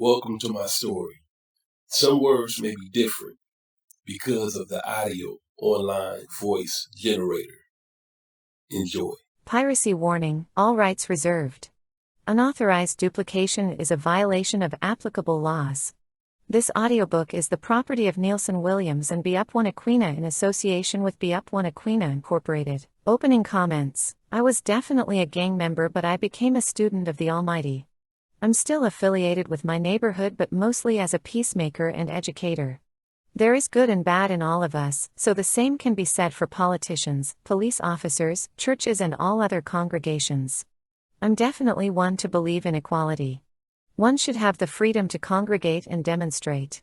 Welcome to my story. Some words may be different because of the audio online voice generator. Enjoy. Piracy warning, all rights reserved. Unauthorized duplication is a violation of applicable laws. This audiobook is the property of Neilson Williams and BeUpOne aQueena in association with BeUpOne aQueena Incorporated. Opening comments. I was definitely a gang member, but I became a student of the Almighty. I'm still affiliated with my neighborhood, but mostly as a peacemaker and educator. There is good and bad in all of us, so the same can be said for politicians, police officers, churches and all other congregations. I'm definitely one to believe in equality. One should have the freedom to congregate and demonstrate.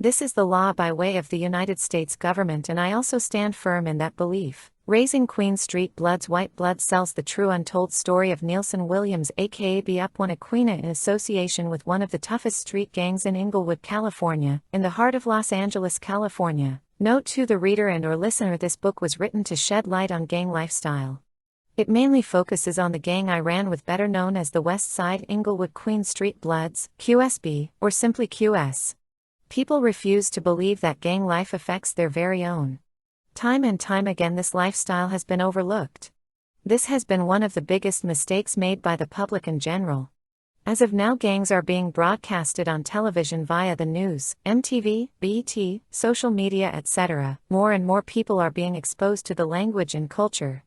This is the law by way of the United States government, and I also stand firm in that belief. Raising Queen Street Blood's White Blood Cells, the true untold story of Neilson Williams aka BeUpOne aQueena in association with one of the toughest street gangs in Inglewood, California, in the heart of Los Angeles, California. Note to the reader and or listener, this book was written to shed light on gang lifestyle. It mainly focuses on the gang I ran with, better known as the West Side Inglewood Queen Street Bloods, QSB, or simply QS. People refuse to believe that gang life affects their very own. Time and time again this lifestyle has been overlooked. This has been one of the biggest mistakes made by the public in general. As of now, gangs are being broadcasted on television via the news, MTV, BET, social media, etc. More and more people are being exposed to the language and culture.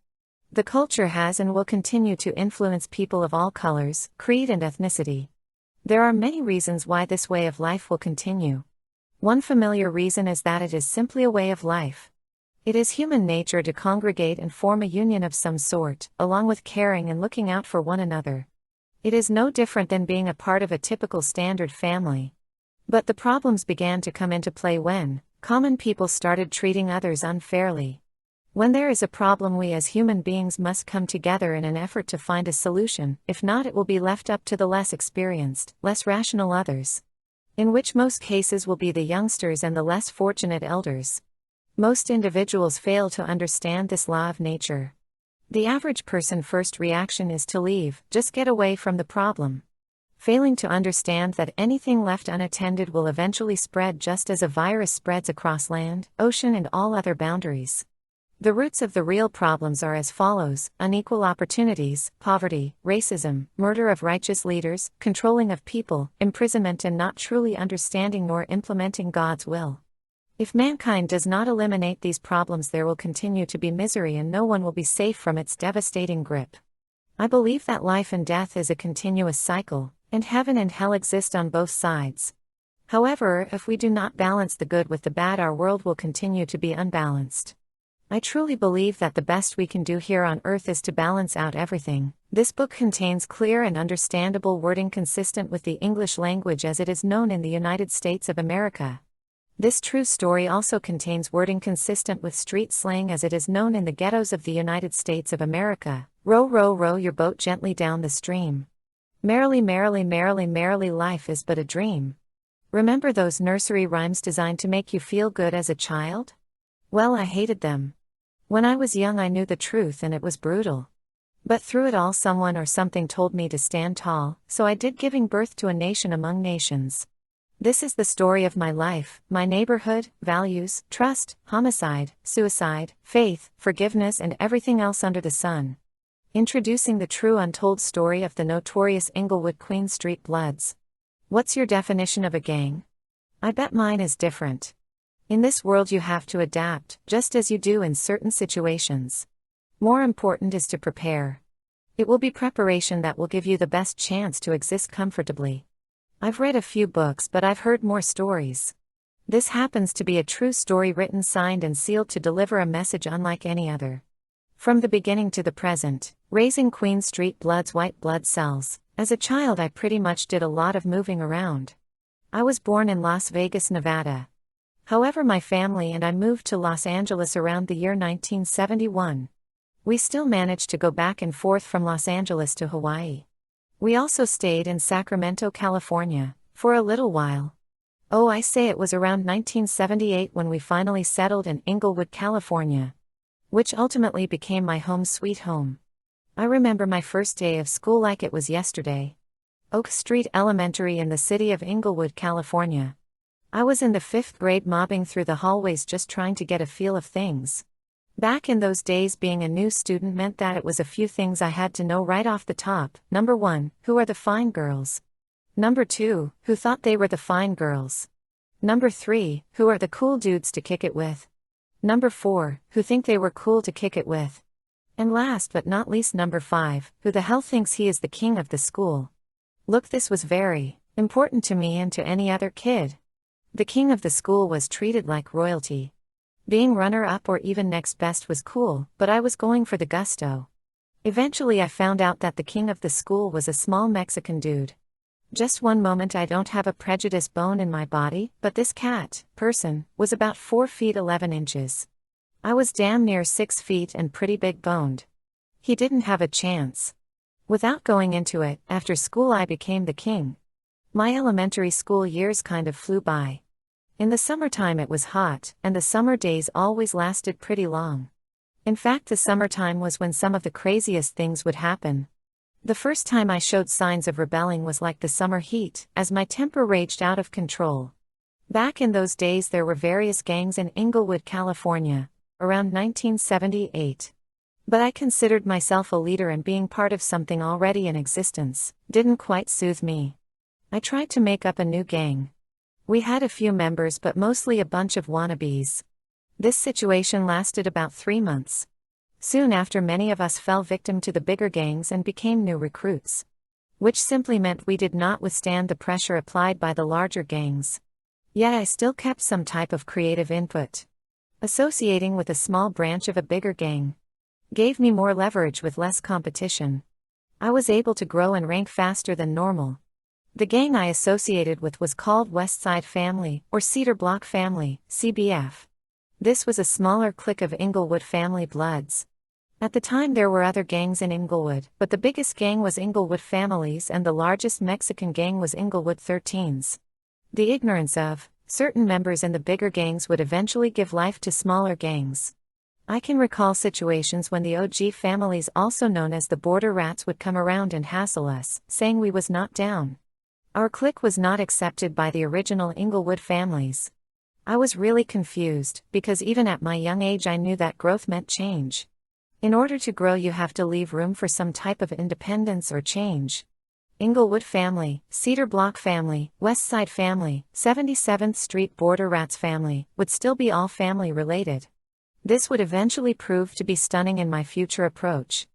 The culture has and will continue to influence people of all colors, creed and ethnicity. There are many reasons why this way of life will continue. One familiar reason is that it is simply a way of life. It is human nature to congregate and form a union of some sort, along with caring and looking out for one another. It is no different than being a part of a typical standard family. But the problems began to come into play when common people started treating others unfairly. When there is a problem, we as human beings must come together in an effort to find a solution. If not, it will be left up to the less experienced, less rational others, in which most cases will be the youngsters and the less fortunate elders. Most individuals fail to understand this law of nature. The average person's first reaction is to leave, just get away from the problem, failing to understand that anything left unattended will eventually spread, just as a virus spreads across land, ocean and all other boundaries. The roots of the real problems are as follows: unequal opportunities, poverty, racism, murder of righteous leaders, controlling of people, imprisonment and not truly understanding nor implementing God's will. If mankind does not eliminate these problems, there will continue to be misery and no one will be safe from its devastating grip. I believe that life and death is a continuous cycle, and heaven and hell exist on both sides. However, if we do not balance the good with the bad, our world will continue to be unbalanced. I truly believe that the best we can do here on earth is to balance out everything. This book contains clear and understandable wording consistent with the English language as it is known in the United States of America. This true story also contains wording consistent with street slang as it is known in the ghettos of the United States of America. Row, row, row your boat gently down the stream. Merrily, merrily, merrily, merrily, life is but a dream. Remember those nursery rhymes designed to make you feel good as a child? Well, I hated them. When I was young, I knew the truth and it was brutal. But through it all, someone or something told me to stand tall, so I did, giving birth to a nation among nations. This is the story of my life, my neighborhood, values, trust, homicide, suicide, faith, forgiveness and everything else under the sun. Introducing the true untold story of the notorious Inglewood Queen Street Bloods. What's your definition of a gang? I bet mine is different. In this world you have to adapt, just as you do in certain situations. More important is to prepare. It will be preparation that will give you the best chance to exist comfortably. I've read a few books, but I've heard more stories. This happens to be a true story, written, signed and sealed to deliver a message unlike any other. From the beginning to the present, raising Queen Street Blood's White Blood Cells. As a child I pretty much did a lot of moving around. I was born in Las Vegas, Nevada. However, my family and I moved to Los Angeles around the year 1971. We still managed to go back and forth from Los Angeles to Hawaii. We also stayed in Sacramento, California, for a little while. Oh, I say it was around 1978 when we finally settled in Inglewood, California, which ultimately became my home sweet home. I remember my first day of school like it was yesterday. Oak Street Elementary in the city of Inglewood, California. I was in the 5th grade mobbing through the hallways just trying to get a feel of things. Back in those days, being a new student meant that it was a few things I had to know right off the top. Number 1, who are the fine girls? Number 2, who thought they were the fine girls? Number 3, who are the cool dudes to kick it with? Number 4, who think they were cool to kick it with? And last but not least, number 5, who the hell thinks he is the king of the school? Look, this was very important to me and to any other kid. The king of the school was treated like royalty. Being runner-up or even next best was cool, but I was going for the gusto. Eventually I found out that the king of the school was a small Mexican dude. Just one moment, I don't have a prejudice bone in my body, but this person was about 4 feet 11 inches. I was damn near 6 feet and pretty big boned. He didn't have a chance. Without going into it, after school I became the king. My elementary school years kind of flew by. In the summertime it was hot, and the summer days always lasted pretty long. In fact, the summertime was when some of the craziest things would happen. The first time I showed signs of rebelling was like the summer heat, as my temper raged out of control. Back in those days there were various gangs in Inglewood, California, around 1978. But I considered myself a leader, and being part of something already in existence didn't quite soothe me. I tried to make up a new gang. We had a few members, but mostly a bunch of wannabes. This situation lasted about 3 months. Soon after, many of us fell victim to the bigger gangs and became new recruits. Which simply meant we did not withstand the pressure applied by the larger gangs. Yet I still kept some type of creative input. Associating with a small branch of a bigger gang gave me more leverage with less competition. I was able to grow and rank faster than normal. The gang I associated with was called West Side Family, or Cedar Block Family, CBF. This was a smaller clique of Inglewood family bloods. At the time there were other gangs in Inglewood, but the biggest gang was Inglewood Families and the largest Mexican gang was Inglewood 13s. The ignorance of certain members in the bigger gangs would eventually give life to smaller gangs. I can recall situations when the OG families, also known as the Border Rats, would come around and hassle us, saying we was not down. Our clique was not accepted by the original Inglewood families. I was really confused, because even at my young age I knew that growth meant change. In order to grow you have to leave room for some type of independence or change. Inglewood Family, Cedar Block Family, West Side Family, 77th Street Border Rats Family would still be all family related. This would eventually prove to be stunning in my future approach.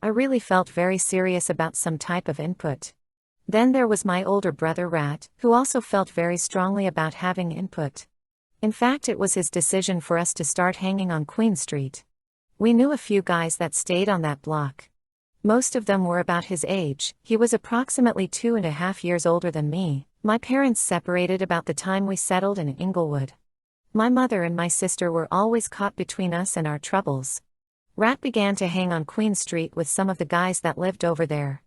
I really felt very serious about some type of input. Then there was my older brother Rat, who also felt very strongly about having input. In fact, it was his decision for us to start hanging on Queen Street. We knew a few guys that stayed on that block. Most of them were about his age. He was approximately 2.5 years older than me. My parents separated about the time we settled in Inglewood. My mother and my sister were always caught between us and our troubles. Rat began to hang on Queen Street with some of the guys that lived over there.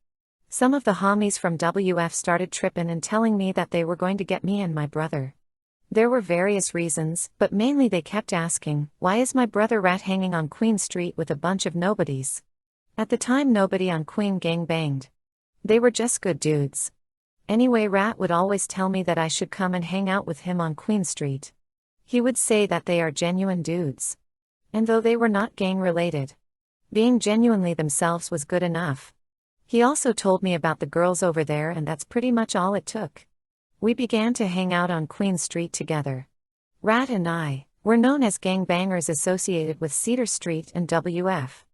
Some of the homies from WF started tripping and telling me that they were going to get me and my brother. There were various reasons, but mainly they kept asking, why is my brother Rat hanging on Queen Street with a bunch of nobodies? At the time nobody on Queen gang banged. They were just good dudes. Anyway, Rat would always tell me that I should come and hang out with him on Queen Street. He would say that they are genuine dudes. And though they were not gang related, being genuinely themselves was good enough. He also told me about the girls over there, and that's pretty much all it took. We began to hang out on Queen Street together. Rat and I were known as gangbangers associated with Cedar Street and WF.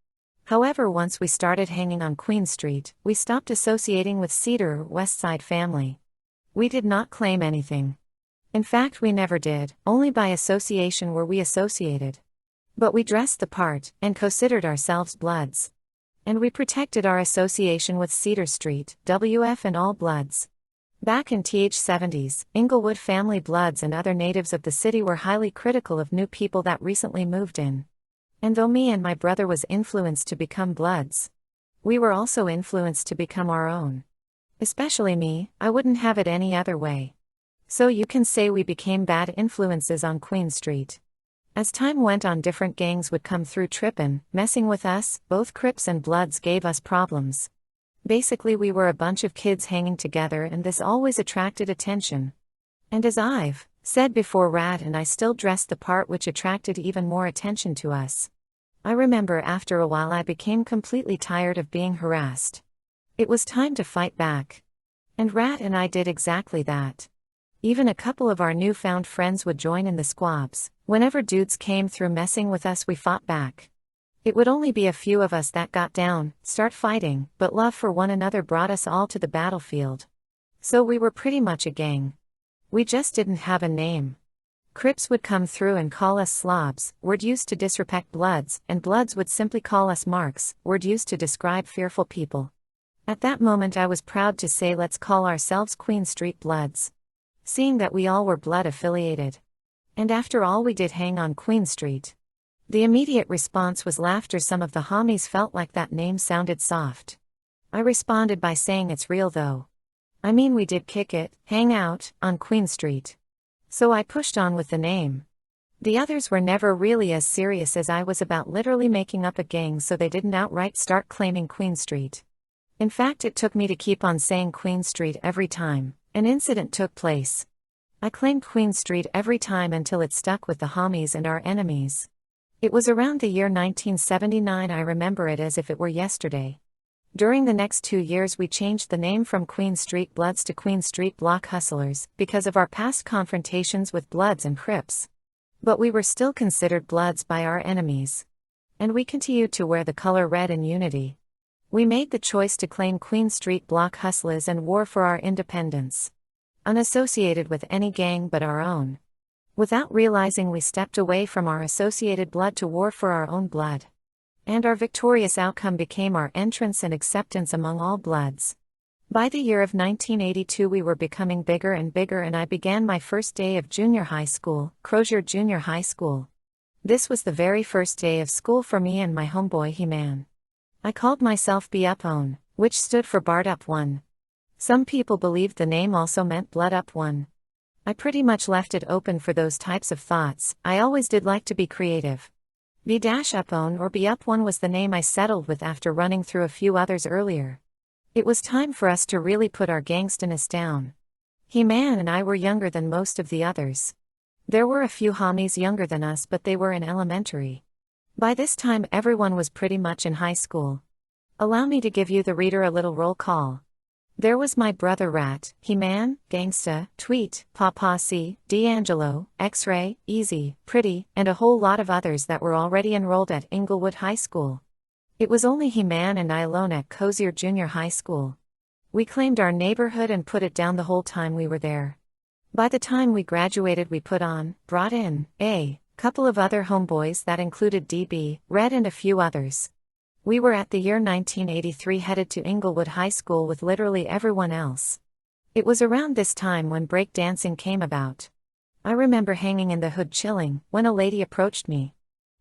However, once we started hanging on Queen Street, we stopped associating with Cedar or West Side Family. We did not claim anything. In fact, we never did, only by association were we associated. But we dressed the part, and considered ourselves bloods. And we protected our association with Cedar Street, WF and all bloods. Back in th'70s, Inglewood family bloods and other natives of the city were highly critical of new people that recently moved in. And though me and my brother was influenced to become bloods, we were also influenced to become our own. Especially me, I wouldn't have it any other way. So you can say we became bad influences on Queen Street. As time went on, different gangs would come through trippin', messing with us. Both Crips and Bloods gave us problems. Basically, we were a bunch of kids hanging together, and this always attracted attention. And as I've said before, Rat and I still dressed the part, which attracted even more attention to us. I remember after a while I became completely tired of being harassed. It was time to fight back. And Rat and I did exactly that. Even a couple of our newfound friends would join in the squabs. Whenever dudes came through messing with us, we fought back. It would only be a few of us that got down, start fighting, but love for one another brought us all to the battlefield. So we were pretty much a gang. We just didn't have a name. Crips would come through and call us slobs, word used to disrespect Bloods, and Bloods would simply call us marks, word used to describe fearful people. At that moment I was proud to say, let's call ourselves Queen Street Bloods. Seeing that we all were blood affiliated. And after all, we did hang on Queen Street. The immediate response was laughter. Some of the homies felt like that name sounded soft. I responded by saying, it's real though. I mean, we did kick it, hang out, on Queen Street. So I pushed on with the name. The others were never really as serious as I was about literally making up a gang, so they didn't outright start claiming Queen Street. In fact, it took me to keep on saying Queen Street every time an incident took place. I claimed Queen Street every time until it stuck with the homies and our enemies. It was around the year 1979. I remember it as if it were yesterday. During the next 2 years we changed the name from Queen Street Bloods to Queen Street Block Hustlers, because of our past confrontations with Bloods and Crips. But we were still considered Bloods by our enemies. And we continued to wear the color red in unity. We made the choice to claim Queen Street Block Hustlers and war for our independence. Unassociated with any gang but our own. Without realizing, we stepped away from our associated blood to war for our own blood. And our victorious outcome became our entrance and acceptance among all Bloods. By the year of 1982 we were becoming bigger and bigger, and I began my first day of junior high school, Crozier Junior High School. This was the very first day of school for me and my homeboy He-Man. I called myself BeUpOne, which stood for Barred Up One. Some people believed the name also meant Blood Up One. I pretty much left it open for those types of thoughts. I always did like to be creative. BeUpOne or BeUpOne was the name I settled with after running through a few others earlier. It was time for us to really put our gangstiness down. He-Man and I were younger than most of the others. There were a few homies younger than us, but they were in elementary. By this time everyone was pretty much in high school. Allow me to give you the reader a little roll call. There was my brother Rat, He-Man, Gangsta, Tweet, Papa C, D'Angelo, X-Ray, Easy, Pretty, and a whole lot of others that were already enrolled at Inglewood High School. It was only He-Man and I alone at Crozier Junior High School. We claimed our neighborhood and put it down the whole time we were there. By the time we graduated we brought in, a couple of other homeboys that included DB, Red and a few others. We were at the year 1983 headed to Inglewood High School with literally everyone else. It was around this time when breakdancing came about. I remember hanging in the hood chilling, when a lady approached me.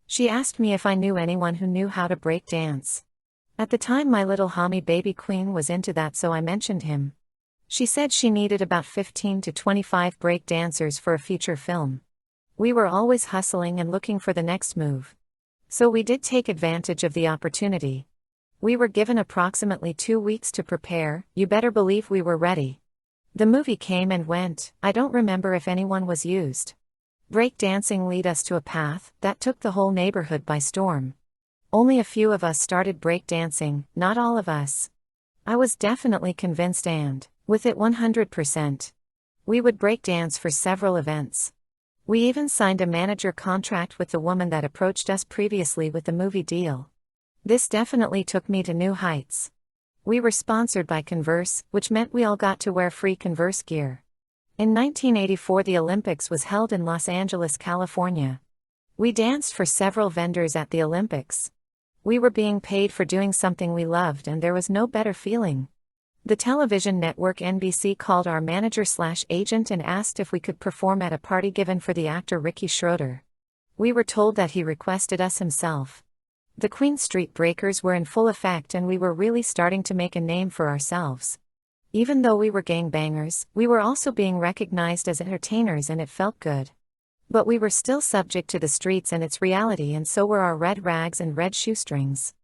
She asked me if I knew anyone who knew how to break dance. At the time my little homie Baby Queen was into that, so I mentioned him. She said she needed about 15 to 25 break dancers for a feature film. We were always hustling and looking for the next move. So we did take advantage of the opportunity. We were given approximately 2 weeks to prepare. You better believe we were ready. The movie came and went. I don't remember if anyone was used. Breakdancing led us to a path that took the whole neighborhood by storm. Only a few of us started breakdancing, not all of us. I was definitely convinced and, with it 100%. We would breakdance for several events. We even signed a manager contract with the woman that approached us previously with the movie deal. This definitely took me to new heights. We were sponsored by Converse, which meant we all got to wear free Converse gear. In 1984 the Olympics was held in Los Angeles, California. We danced for several vendors at the Olympics. We were being paid for doing something we loved, and there was no better feeling. The television network NBC called our manager/agent and asked if we could perform at a party given for the actor Ricky Schroeder. We were told that he requested us himself. The Queen Street Breakers were in full effect and we were really starting to make a name for ourselves. Even though we were gangbangers, we were also being recognized as entertainers and it felt good. But we were still subject to the streets and its reality, and so were our red rags and red shoestrings.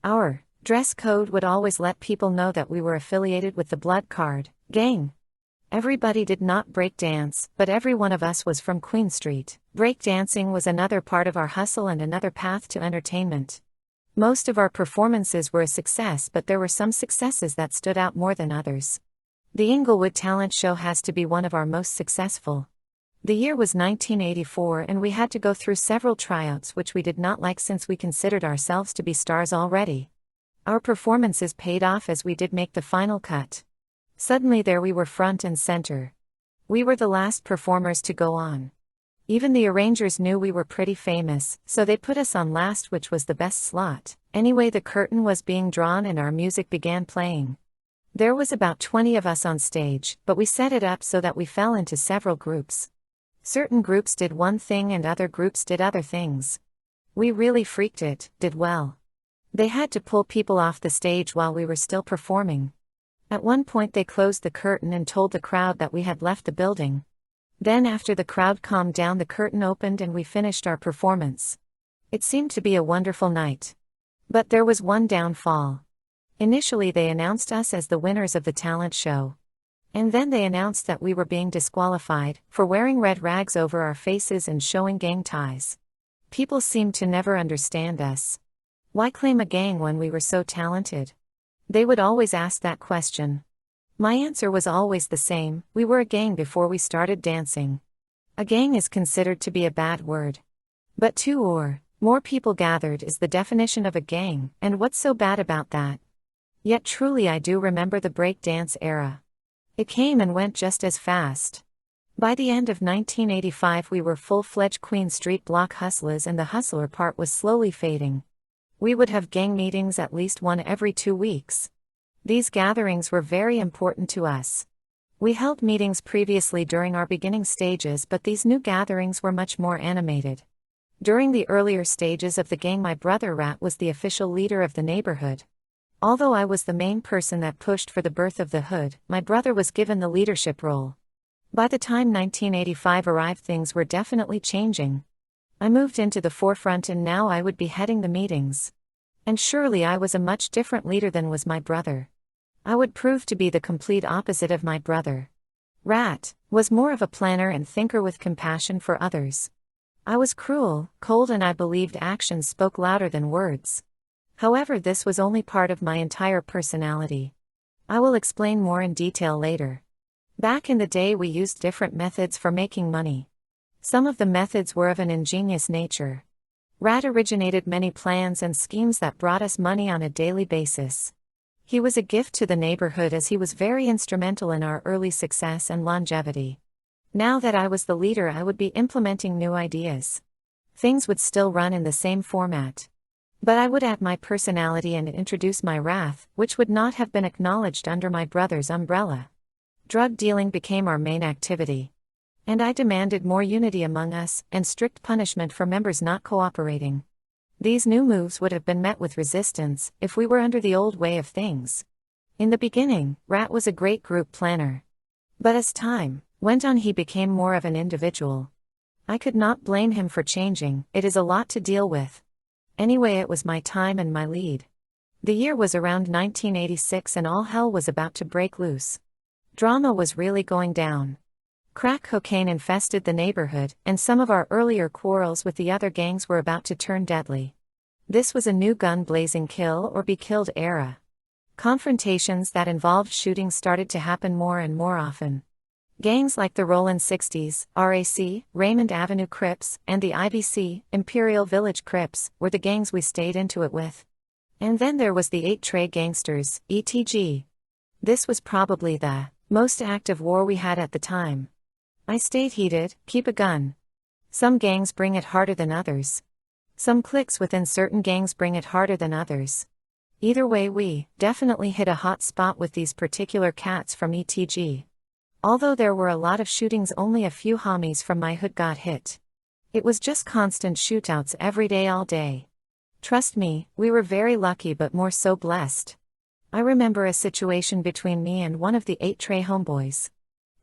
Our Dress code would always let people know that we were affiliated with the Blood Card gang. Everybody did not break dance, but every one of us was from Queen Street. Break dancing was another part of our hustle and another path to entertainment. Most of our performances were a success, but there were some successes that stood out more than others. The Inglewood talent show has to be one of our most successful. The year was 1984 and we had to go through several tryouts which we did not like since we considered ourselves to be stars already. Our performances paid off as we did make the final cut. Suddenly there we were front and center. We were the last performers to go on. Even the arrangers knew we were pretty famous, so they put us on last, which was the best slot. Anyway, the curtain was being drawn and our music began playing. There was about 20 of us on stage, but we set it up so that we fell into several groups. Certain groups did one thing and other groups did other things. We really freaked it, did well. They had to pull people off the stage while we were still performing. At one point they closed the curtain and told the crowd that we had left the building. Then after the crowd calmed down, the curtain opened and we finished our performance. It seemed to be a wonderful night. But there was one downfall. Initially they announced us as the winners of the talent show. And then they announced that we were being disqualified for wearing red rags over our faces and showing gang ties. People seemed to never understand us. Why claim a gang when we were so talented? They would always ask that question. My answer was always the same: we were a gang before we started dancing. A gang is considered to be a bad word. But two or more people gathered is the definition of a gang, and what's so bad about that? Yet truly I do remember the break dance era. It came and went just as fast. By the end of 1985 we were full-fledged Queen Street block hustlers and the hustler part was slowly fading. We would have gang meetings at least one every 2 weeks. These gatherings were very important to us. We held meetings previously during our beginning stages, but these new gatherings were much more animated. During the earlier stages of the gang, my brother Rat was the official leader of the neighborhood. Although I was the main person that pushed for the birth of the hood, my brother was given the leadership role. By the time 1985 arrived, things were definitely changing. I moved into the forefront and now I would be heading the meetings. And surely I was a much different leader than was my brother. I would prove to be the complete opposite of my brother. Rat was more of a planner and thinker with compassion for others. I was cruel, cold, and I believed actions spoke louder than words. However, this was only part of my entire personality. I will explain more in detail later. Back in the day we used different methods for making money. Some of the methods were of an ingenious nature. Rat originated many plans and schemes that brought us money on a daily basis. He was a gift to the neighborhood as he was very instrumental in our early success and longevity. Now that I was the leader, I would be implementing new ideas. Things would still run in the same format. But I would add my personality and introduce my wrath, which would not have been acknowledged under my brother's umbrella. Drug dealing became our main activity. And I demanded more unity among us, and strict punishment for members not cooperating. These new moves would have been met with resistance, if we were under the old way of things. In the beginning, Rat was a great group planner. But as time went on he became more of an individual. I could not blame him for changing, it is a lot to deal with. Anyway, it was my time and my lead. The year was around 1986 and all hell was about to break loose. Drama was really going down. Crack cocaine infested the neighborhood, and some of our earlier quarrels with the other gangs were about to turn deadly. This was a new gun-blazing kill or be killed era. Confrontations that involved shooting started to happen more and more often. Gangs like the Rollin' 60s, RAC, Raymond Avenue Crips, and the IBC, Imperial Village Crips, were the gangs we stayed into it with. And then there was the 8 Tray Gangsters, ETG. This was probably the most active war we had at the time. I stayed heated, keep a gun. Some gangs bring it harder than others. Some cliques within certain gangs bring it harder than others. Either way, we definitely hit a hot spot with these particular cats from ETG. Although there were a lot of shootings, only a few homies from my hood got hit. It was just constant shootouts every day, all day. Trust me, we were very lucky but more so blessed. I remember a situation between me and one of the 8 Tray homeboys.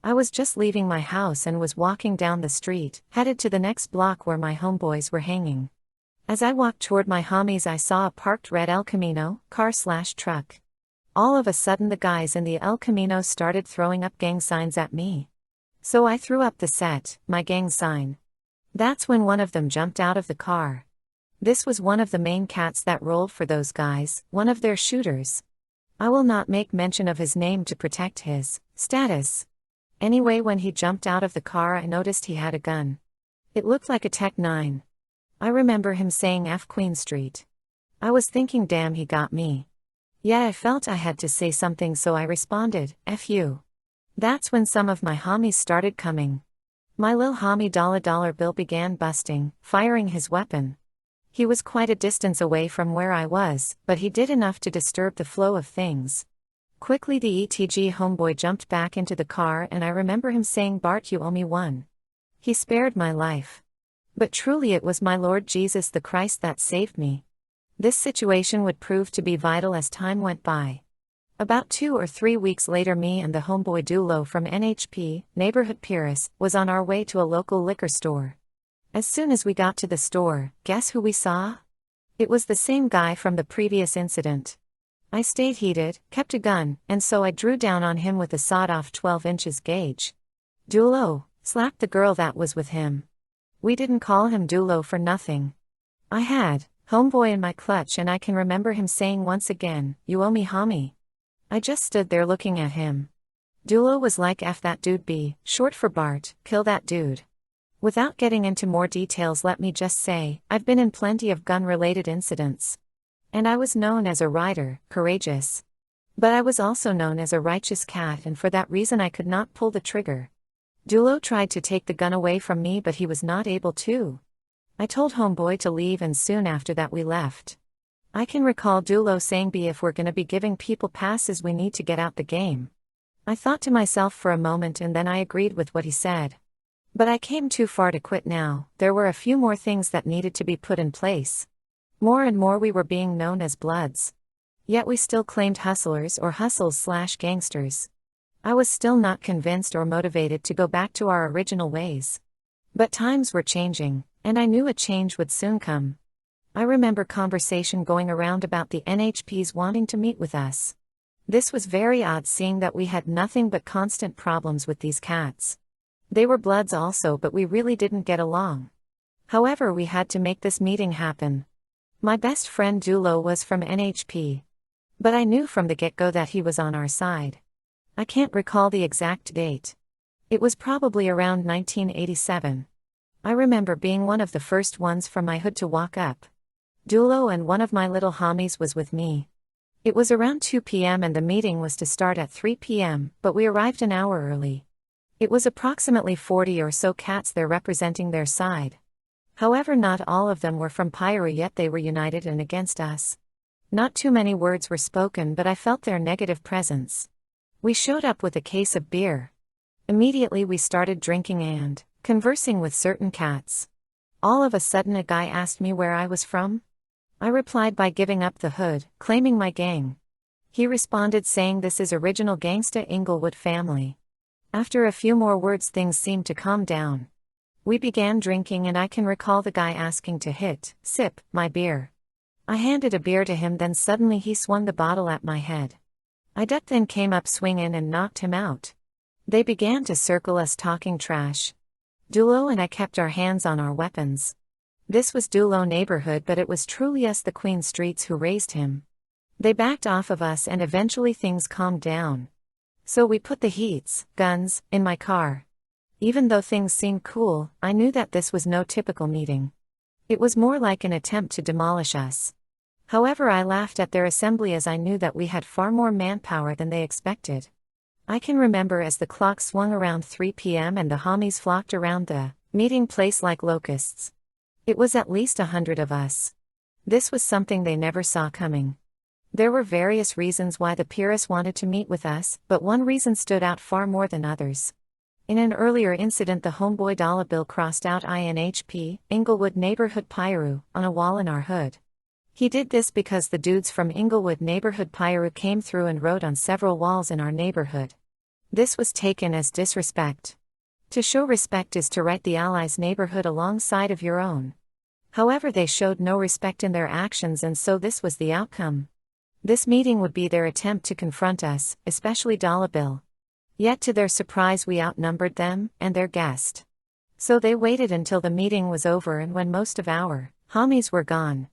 I was just leaving my house and was walking down the street, headed to the next block where my homeboys were hanging. As I walked toward my homies, I saw a parked red El Camino car/truck. All of a sudden the guys in the El Camino started throwing up gang signs at me. So I threw up the set, my gang sign. That's when one of them jumped out of the car. This was one of the main cats that rolled for those guys, one of their shooters. I will not make mention of his name to protect his status. Anyway, when he jumped out of the car, I noticed he had a gun. It looked like a Tech 9. I remember him saying F Queen Street. I was thinking, damn, he got me. Yet I felt I had to say something, so I responded, F you. That's when some of my homies started coming. My lil homie $dollar Bill began busting, firing his weapon. He was quite a distance away from where I was, but he did enough to disturb the flow of things. Quickly the ETG homeboy jumped back into the car, and I remember him saying, Bart, you owe me one. He spared my life. But truly it was my Lord Jesus the Christ that saved me. This situation would prove to be vital as time went by. About 2 or 3 weeks later, me and the homeboy Dulo from NHP, neighborhood Pyrrhus, was on our way to a local liquor store. As soon as we got to the store, guess who we saw? It was the same guy from the previous incident. I stayed heated, kept a gun, and so I drew down on him with a sawed-off 12 inches gauge. Dulo slapped the girl that was with him. We didn't call him Dulo for nothing. I had homeboy in my clutch, and I can remember him saying once again, you owe me, homie. I just stood there looking at him. Dulo was like, F that dude, B, short for Bart, kill that dude. Without getting into more details, let me just say, I've been in plenty of gun-related incidents. And I was known as a rider, courageous. But I was also known as a righteous cat, and for that reason I could not pull the trigger. Dulo tried to take the gun away from me, but he was not able to. I told homeboy to leave, and soon after that we left. I can recall Dulo saying, B, if we're gonna be giving people passes, we need to get out the game. I thought to myself for a moment, and then I agreed with what he said. But I came too far to quit now. There were a few more things that needed to be put in place. More and more we were being known as Bloods. Yet we still claimed hustlers or hustles/gangsters. I was still not convinced or motivated to go back to our original ways. But times were changing, and I knew a change would soon come. I remember conversation going around about the NHPs wanting to meet with us. This was very odd, seeing that we had nothing but constant problems with these cats. They were Bloods also, but we really didn't get along. However, we had to make this meeting happen. My best friend Dulo was from NHP. But I knew from the get-go that he was on our side. I can't recall the exact date. It was probably around 1987. I remember being one of the first ones from my hood to walk up. Dulo and one of my little homies was with me. It was around 2 p.m. and the meeting was to start at 3 p.m., but we arrived an hour early. It was approximately 40 or so cats there representing their side. However, not all of them were from Pyru, yet they were united and against us. Not too many words were spoken, but I felt their negative presence. We showed up with a case of beer. Immediately we started drinking and conversing with certain cats. All of a sudden a guy asked me where I was from. I replied by giving up the hood, claiming my gang. He responded saying, this is original gangsta Inglewood family. After a few more words, things seemed to calm down. We began drinking, and I can recall the guy asking to sip my beer. I handed a beer to him, then suddenly he swung the bottle at my head. I ducked, then came up swinging and knocked him out. They began to circle us talking trash. Dulo and I kept our hands on our weapons. This was Dulo neighborhood, but it was truly us, the Queen Streets, who raised him. They backed off of us, and eventually things calmed down. So we put the guns, in my car. Even though things seemed cool, I knew that this was no typical meeting. It was more like an attempt to demolish us. However, I laughed at their assembly, as I knew that we had far more manpower than they expected. I can remember as the clock swung around 3 p.m. and the homies flocked around the meeting place like locusts. It was at least 100 of us. This was something they never saw coming. There were various reasons why the Pyrrhus wanted to meet with us, but one reason stood out far more than others. In an earlier incident, the homeboy dollar bill crossed out INHP, Inglewood Neighborhood Pyru, on a wall in our hood. He did this because the dudes from Inglewood Neighborhood Pyru came through and wrote on several walls in our neighborhood. This was taken as disrespect. To show respect is to write the allies' neighborhood alongside of your own. However, they showed no respect in their actions, and so this was the outcome. This meeting would be their attempt to confront us, especially Dollar Bill. Yet to their surprise, we outnumbered them and their guest. So they waited until the meeting was over, and when most of our homies were gone,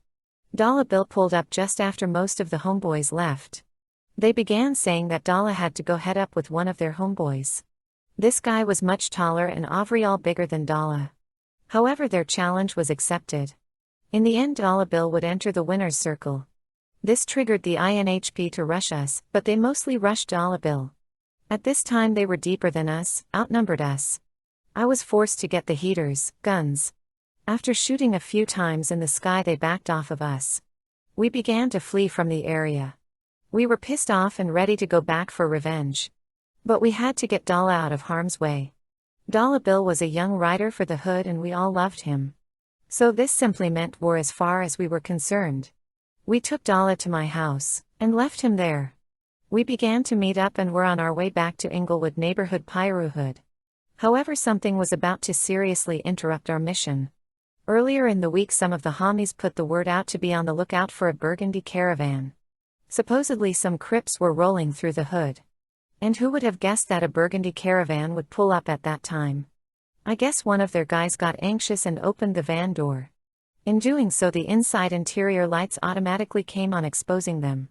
Dollar Bill pulled up just after most of the homeboys left. They began saying that Dollar had to go head up with one of their homeboys. This guy was much taller and overall bigger than Dollar. However, their challenge was accepted. In the end, Dollar Bill would enter the winner's circle. This triggered the INHP to rush us, but they mostly rushed Dollar Bill. At this time they were deeper than us, outnumbered us. I was forced to get the heaters, guns. After shooting a few times in the sky, they backed off of us. We began to flee from the area. We were pissed off and ready to go back for revenge. But we had to get Dollar out of harm's way. Dollar Bill was a young rider for the hood and we all loved him. So this simply meant war as far as we were concerned. We took Dollar to my house and left him there. We began to meet up and were on our way back to Inglewood neighborhood Pyrohood. However, something was about to seriously interrupt our mission. Earlier in the week, some of the homies put the word out to be on the lookout for a burgundy caravan. Supposedly some Crips were rolling through the hood. And who would have guessed that a burgundy caravan would pull up at that time? I guess one of their guys got anxious and opened the van door. In doing so, the inside interior lights automatically came on, exposing them.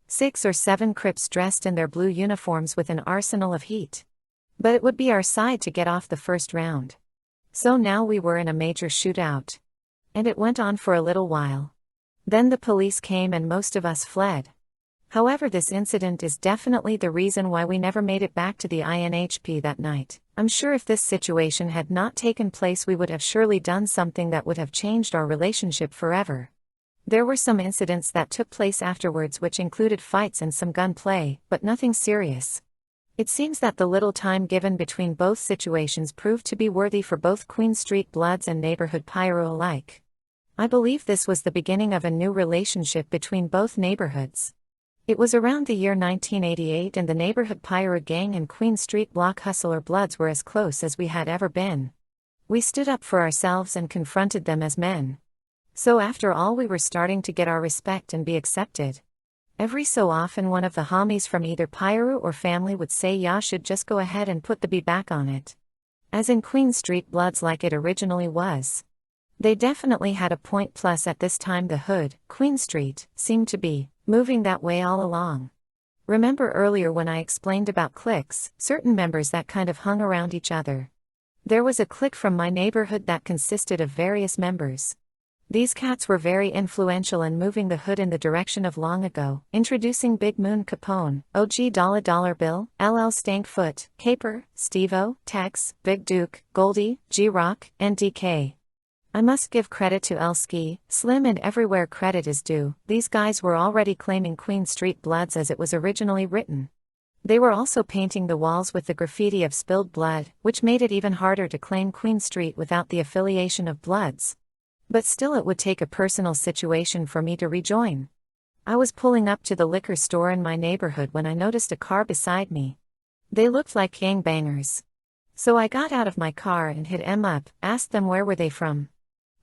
6 or 7 Crips dressed in their blue uniforms with an arsenal of heat. But it would be our side to get off the first round. So now we were in a major shootout. And it went on for a little while. Then the police came and most of us fled. However, this incident is definitely the reason why we never made it back to the INHP that night. I'm sure if this situation had not taken place, we would have surely done something that would have changed our relationship forever. There were some incidents that took place afterwards which included fights and some gunplay, but nothing serious. It seems that the little time given between both situations proved to be worthy for both Queen Street Bloods and neighborhood Pyro alike. I believe this was the beginning of a new relationship between both neighborhoods. It was around the year 1988 and the neighborhood Pyro gang and Queen Street Block Hustler Bloods were as close as we had ever been. We stood up for ourselves and confronted them as men. So after all, we were starting to get our respect and be accepted. Every so often one of the homies from either Pyro or family would say, "Ya should just go ahead and put the B back on it." As in Queen Street Bloods like it originally was. They definitely had a point, plus at this time the hood, Queen Street, seemed to be moving that way all along. Remember earlier when I explained about cliques, certain members that kind of hung around each other? There was a clique from my neighborhood that consisted of various members. These cats were very influential in moving the hood in the direction of long ago, introducing Big Moon Capone, OG Dollar Bill, LL Stankfoot, Caper, Steve-O, Tex, Big Duke, Goldie, G-Rock, and DK. I must give credit to L-Ski, Slim, and everywhere credit is due. These guys were already claiming Queen Street Bloods as it was originally written. They were also painting the walls with the graffiti of spilled blood, which made it even harder to claim Queen Street without the affiliation of Bloods. But still, it would take a personal situation for me to rejoin. I was pulling up to the liquor store in my neighborhood when I noticed a car beside me. They looked like gangbangers. So I got out of my car and hit them up, asked them where were they from.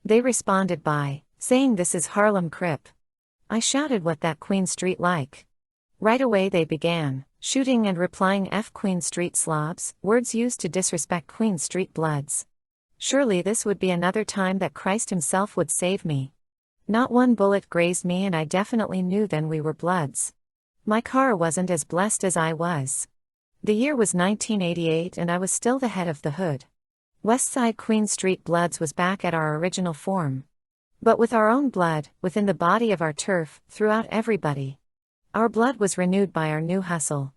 They responded by saying, "This is Harlem Crip." I shouted, "What that Queen Street like?" Right away they began shooting and replying, "F Queen Street slobs," words used to disrespect Queen Street Bloods. Surely this would be another time that Christ himself would save me. Not one bullet grazed me, and I definitely knew then we were Bloods. My car wasn't as blessed as I was. The year was 1988 and I was still the head of the hood. Westside Queen Street Bloods was back at our original form. But with our own blood, within the body of our turf, throughout everybody. Our blood was renewed by our new hustle.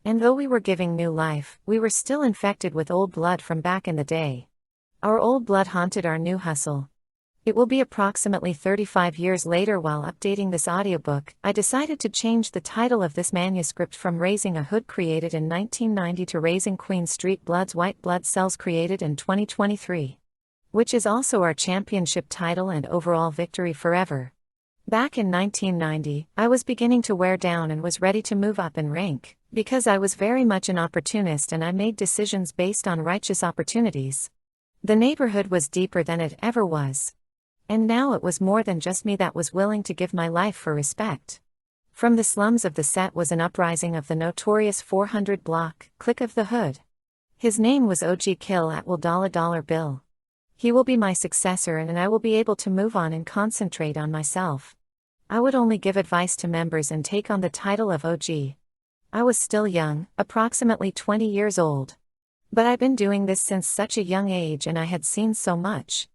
And though we were giving new life, we were still infected with old blood from back in the day. Our old blood haunted our new hustle. It will be approximately 35 years later. While updating this audiobook, I decided to change the title of this manuscript from Raising a Hood created in 1990 to Raising Queen Street Bloods White Blood Cells created in 2023. Which is also our championship title and overall victory forever. Back in 1990, I was beginning to wear down and was ready to move up in rank, because I was very much an opportunist and I made decisions based on righteous opportunities. The neighborhood was deeper than it ever was. And now it was more than just me that was willing to give my life for respect. From the slums of the set was an uprising of the notorious 400 block, Click of the Hood. His name was OG Kill Atwell Dollar Bill. He will be my successor and I will be able to move on and concentrate on myself. I would only give advice to members and take on the title of OG. I was still young, approximately 20 years old. But I've been doing this since such a young age and I had seen so much.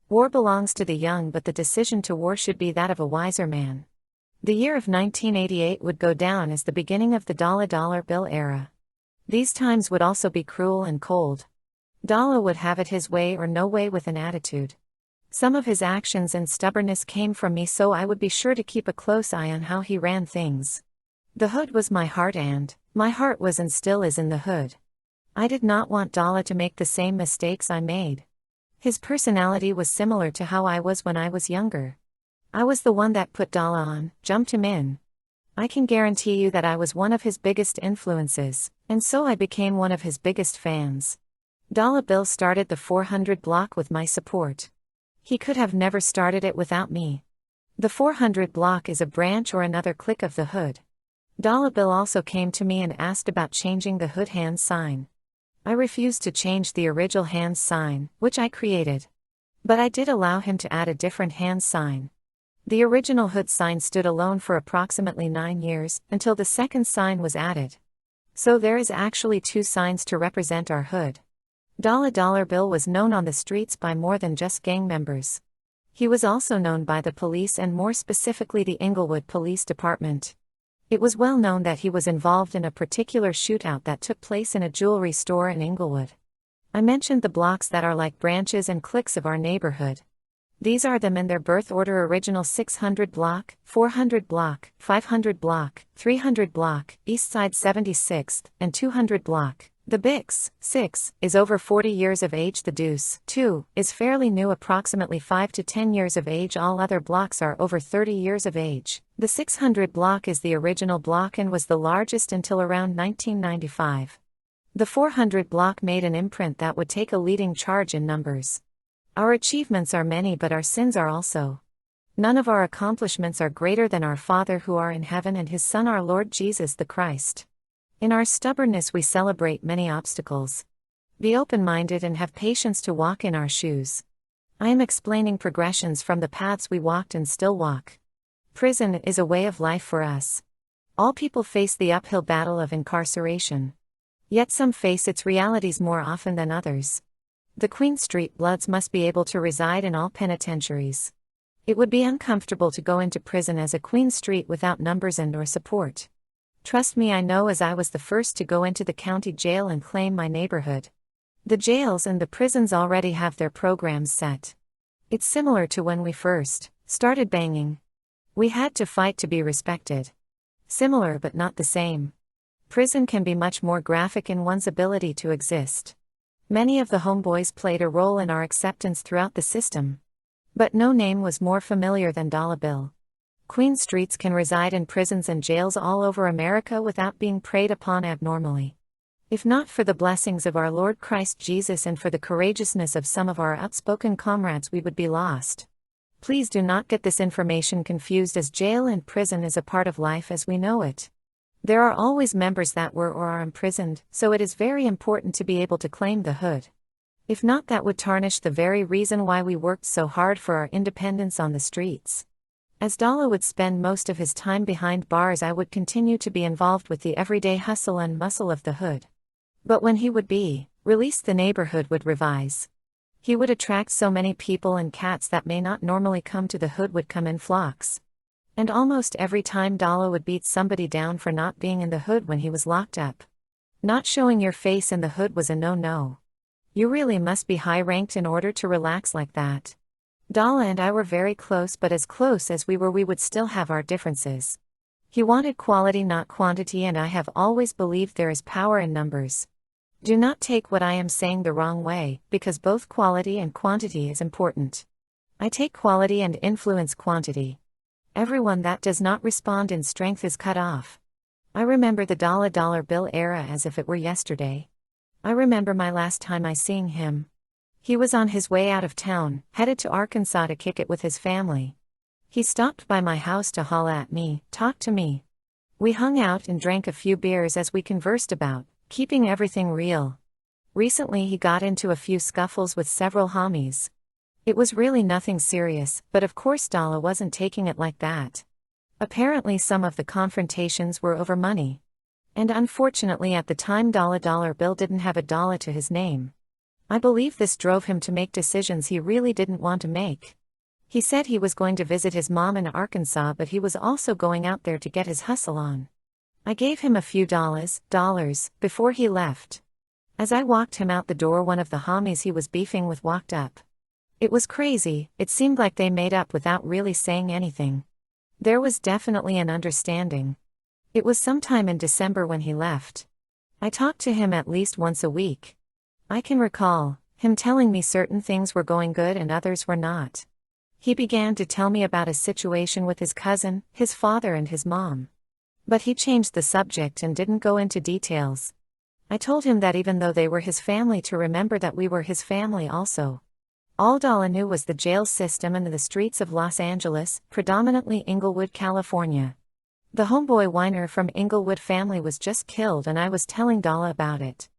War belongs to the young, but the decision to war should be that of a wiser man. The year of 1988 would go down as the beginning of the dollar bill era. These times would also be cruel and cold. Dollar would have it his way or no way with an attitude. Some of his actions and stubbornness came from me, so I would be sure to keep a close eye on how he ran things. The Hood was my heart and my heart was and still is in the Hood. I did not want Dollar to make the same mistakes I made. His personality was similar to how I was when I was younger. I was the one that put Dollar on, jumped him in. I can guarantee you that I was one of his biggest influences, and so I became one of his biggest fans. Dollar Bill started the 400 block with my support. He could have never started it without me. The 400 block is a branch or another click of the Hood. Dollar Bill also came to me and asked about changing the Hood hand sign. I refused to change the original hand sign, which I created. But I did allow him to add a different hand sign. The original Hood sign stood alone for approximately 9 years, until the second sign was added. So there is actually 2 signs to represent our Hood. Dollar Bill was known on the streets by more than just gang members. He was also known by the police and more specifically the Inglewood Police Department. It was well known that he was involved in a particular shootout that took place in a jewelry store in Inglewood. I mentioned the blocks that are like branches and cliques of our neighborhood. These are them in their birth order: original 600 block, 400 block, 500 block, 300 block, Eastside 76th, and 200 block. The Bix, 6, is over 40 years of age. The Deuce, 2, is fairly new, approximately 5 to 10 years of age. All other blocks are over 30 years of age. The 600 block is the original block and was the largest until around 1995. The 400 block made an imprint that would take a leading charge in numbers. Our achievements are many, but our sins are also. None of our accomplishments are greater than our Father who are in heaven and His Son our Lord Jesus the Christ. In our stubbornness we celebrate many obstacles. Be open-minded and have patience to walk in our shoes. I am explaining progressions from the paths we walked and still walk. Prison is a way of life for us. All people face the uphill battle of incarceration. Yet some face its realities more often than others. The Queen Street Bloods must be able to reside in all penitentiaries. It would be uncomfortable to go into prison as a Queen Street without numbers and or support. Trust me, I know, as I was the first to go into the county jail and claim my neighborhood. The jails and the prisons already have their programs set. It's similar to when we first started banging. We had to fight to be respected. Similar but not the same. Prison can be much more graphic in one's ability to exist. Many of the homeboys played a role in our acceptance throughout the system. But no name was more familiar than Dollar Bill. Queen Streets can reside in prisons and jails all over America without being preyed upon abnormally. If not for the blessings of our Lord Christ Jesus and for the courageousness of some of our outspoken comrades, we would be lost. Please do not get this information confused, as jail and prison is a part of life as we know it. There are always members that were or are imprisoned, so it is very important to be able to claim the Hood. If not, that would tarnish the very reason why we worked so hard for our independence on the streets. As Dollar would spend most of his time behind bars, I would continue to be involved with the everyday hustle and muscle of the Hood. But when he would be released, the neighborhood would revise. He would attract so many people, and cats that may not normally come to the Hood would come in flocks. And almost every time Dollar would beat somebody down for not being in the Hood when he was locked up. Not showing your face in the Hood was a no-no. You really must be high-ranked in order to relax like that. Dollar and I were very close, but as close as we were, we would still have our differences. He wanted quality, not quantity, and I have always believed there is power in numbers. Do not take what I am saying the wrong way, because both quality and quantity is important. I take quality and influence quantity. Everyone that does not respond in strength is cut off. I remember the dollar bill era as if it were yesterday. I remember my last time I seeing him. He was on his way out of town, headed to Arkansas to kick it with his family. He stopped by my house to holla at me, talk to me. We hung out and drank a few beers as we conversed about keeping everything real. Recently he got into a few scuffles with several homies. It was really nothing serious, but of course Dalla wasn't taking it like that. Apparently some of the confrontations were over money. And unfortunately at the time Dollar Bill didn't have a dollar to his name. I believe this drove him to make decisions he really didn't want to make. He said he was going to visit his mom in Arkansas, but he was also going out there to get his hustle on. I gave him a few dollars, before he left. As I walked him out the door, one of the homies he was beefing with walked up. It was crazy, it seemed like they made up without really saying anything. There was definitely an understanding. It was sometime in December when he left. I talked to him at least once a week. I can recall him telling me certain things were going good and others were not. He began to tell me about a situation with his cousin, his father and his mom. But he changed the subject and didn't go into details. I told him that even though they were his family, to remember that we were his family also. All Dalla knew was the jail system and the streets of Los Angeles, predominantly Inglewood, California. The homeboy whiner from Inglewood family was just killed and I was telling Dalla about it.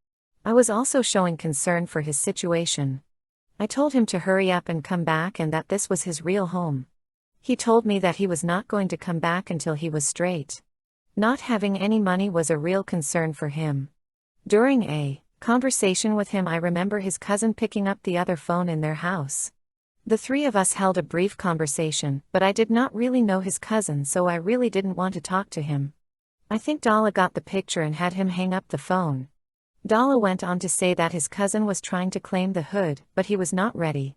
I was also showing concern for his situation. I told him to hurry up and come back and that this was his real home. He told me that he was not going to come back until he was straight. Not having any money was a real concern for him. During a conversation with him, I remember his cousin picking up the other phone in their house. The three of us held a brief conversation, but I did not really know his cousin, so I really didn't want to talk to him. I think Dalla got the picture and had him hang up the phone. Dalla went on to say that his cousin was trying to claim the hood, but he was not ready.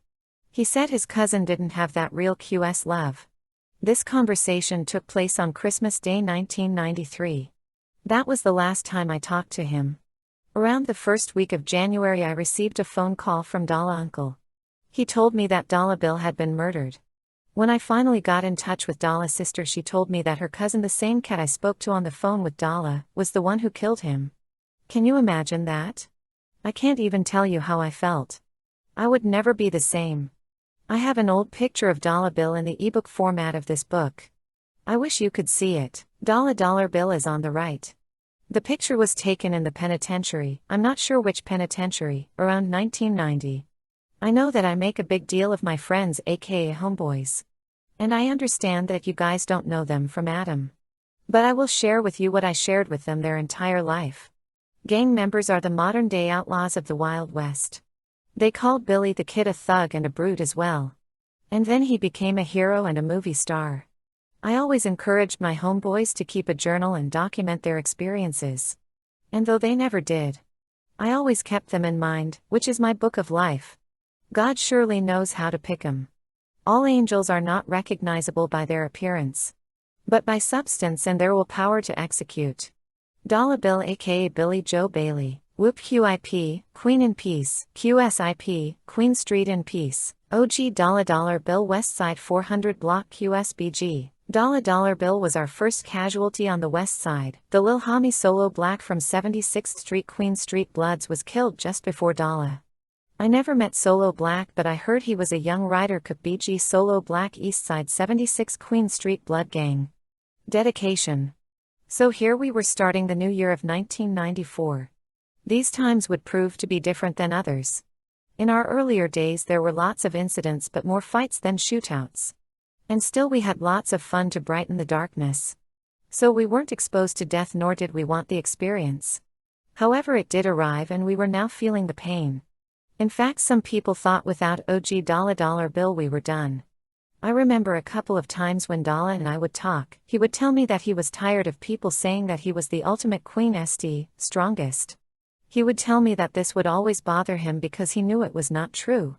He said his cousin didn't have that real QS love. This conversation took place on Christmas Day 1993. That was the last time I talked to him. Around the first week of January I received a phone call from Dalla uncle. He told me that Dollar Bill had been murdered. When I finally got in touch with Dalla's sister, she told me that her cousin, the same cat I spoke to on the phone with Dalla, was the one who killed him. Can you imagine that? I can't even tell you how I felt. I would never be the same. I have an old picture of Dollar Bill in the ebook format of this book. I wish you could see it. Dollar Bill is on the right. The picture was taken in the penitentiary, I'm not sure which penitentiary, around 1990. I know that I make a big deal of my friends, aka homeboys. And I understand that you guys don't know them from Adam. But I will share with you what I shared with them their entire life. Gang members are the modern-day outlaws of the Wild West. They called Billy the Kid a thug and a brute as well. And then he became a hero and a movie star. I always encouraged my homeboys to keep a journal and document their experiences. And though they never did, I always kept them in mind, which is my book of life. God surely knows how to pick 'em. All angels are not recognizable by their appearance, but by substance and their willpower to execute. Dollar Bill aka Billy Joe Bailey, Whoop QIP, Queen in Peace, QSIP, Queen Street in Peace, OG Dollar Bill Westside 400 Block QSBG. Dollar Bill was our first casualty on the west side. The Lil Homie Solo Black from 76th Street Queen Street Bloods was killed just before Dollar. I never met Solo Black, but I heard he was a young rider. BG Solo Black Eastside 76 Queen Street Blood Gang. Dedication. So here we were starting the new year of 1994. These times would prove to be different than others. In our earlier days there were lots of incidents but more fights than shootouts. And still we had lots of fun to brighten the darkness. So we weren't exposed to death, nor did we want the experience. However, it did arrive and we were now feeling the pain. In fact, some people thought without OG Dollar Bill we were done. I remember a couple of times when Dalla and I would talk, he would tell me that he was tired of people saying that he was the ultimate Queen ST, strongest. He would tell me that this would always bother him because he knew it was not true.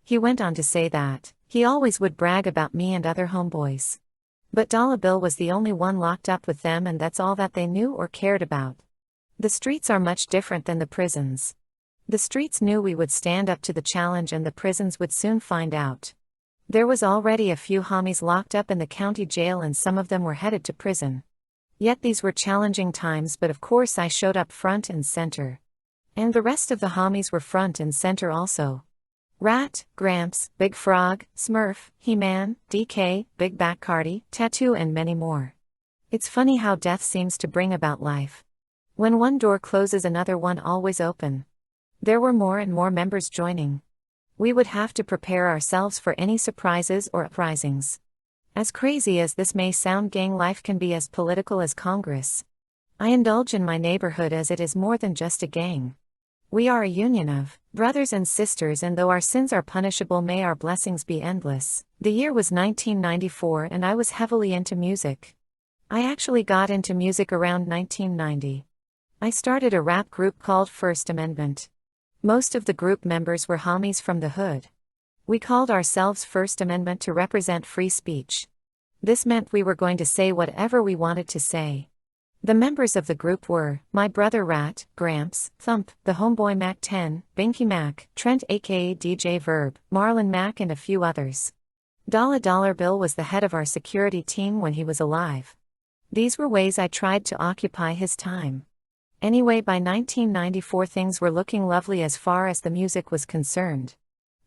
He went on to say that he always would brag about me and other homeboys. But Dollar Bill was the only one locked up with them, and that's all that they knew or cared about. The streets are much different than the prisons. The streets knew we would stand up to the challenge, and the prisons would soon find out. There was already a few homies locked up in the county jail and some of them were headed to prison. Yet these were challenging times, but of course I showed up front and center. And the rest of the homies were front and center also. Rat, Gramps, Big Frog, Smurf, He-Man, DK, Big Back Cardi, Tattoo and many more. It's funny how death seems to bring about life. When one door closes, another one always open. There were more and more members joining. We would have to prepare ourselves for any surprises or uprisings. As crazy as this may sound, gang life can be as political as Congress. I indulge in my neighborhood as it is more than just a gang. We are a union of brothers and sisters, and though our sins are punishable, may our blessings be endless. The year was 1994 and I was heavily into music. I actually got into music around 1990. I started a rap group called First Amendment. Most of the group members were homies from the hood. We called ourselves First Amendment to represent free speech. This meant we were going to say whatever we wanted to say. The members of the group were my brother Rat, Gramps, Thump, the homeboy Mac 10, Binky Mac, Trent aka DJ Verb, Marlon Mac and a few others. Dollar Bill was the head of our security team when he was alive. These were ways I tried to occupy his time. Anyway, by 1994 things were looking lovely as far as the music was concerned.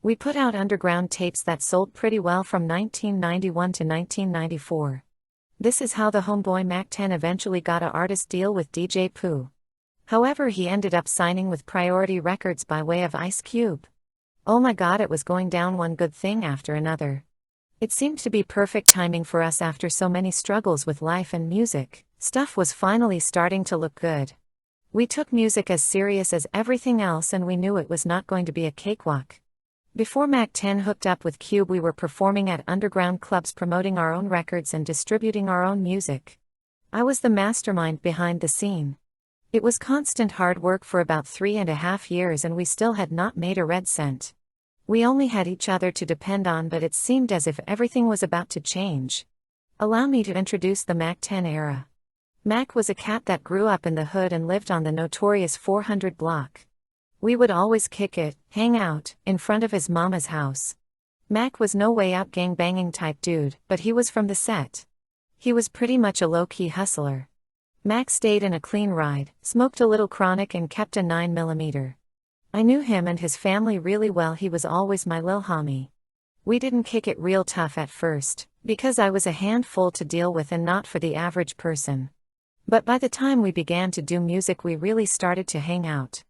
We put out underground tapes that sold pretty well from 1991 to 1994. This is how the homeboy Mac 10 eventually got an artist deal with DJ Pooh. However, he ended up signing with Priority Records by way of Ice Cube. Oh my god, it was going down one good thing after another. It seemed to be perfect timing for us after so many struggles with life and music. Stuff was finally starting to look good. We took music as serious as everything else and we knew it was not going to be a cakewalk. Before Mac 10 hooked up with Cube, we were performing at underground clubs, promoting our own records and distributing our own music. I was the mastermind behind the scene. It was constant hard work for about 3.5 years and we still had not made a red cent. We only had each other to depend on, but it seemed as if everything was about to change. Allow me to introduce the Mac 10 era. Mac was a cat that grew up in the hood and lived on the notorious 400 block. We would always kick it, hang out, in front of his mama's house. Mac was no way out gang-banging type dude, but he was from the set. He was pretty much a low-key hustler. Mac stayed in a clean ride, smoked a little chronic and kept a 9mm. I knew him and his family really well. He was always my lil homie. We didn't kick it real tough at first, because I was a handful to deal with and not for the average person. But by the time we began to do music, we really started to hang out.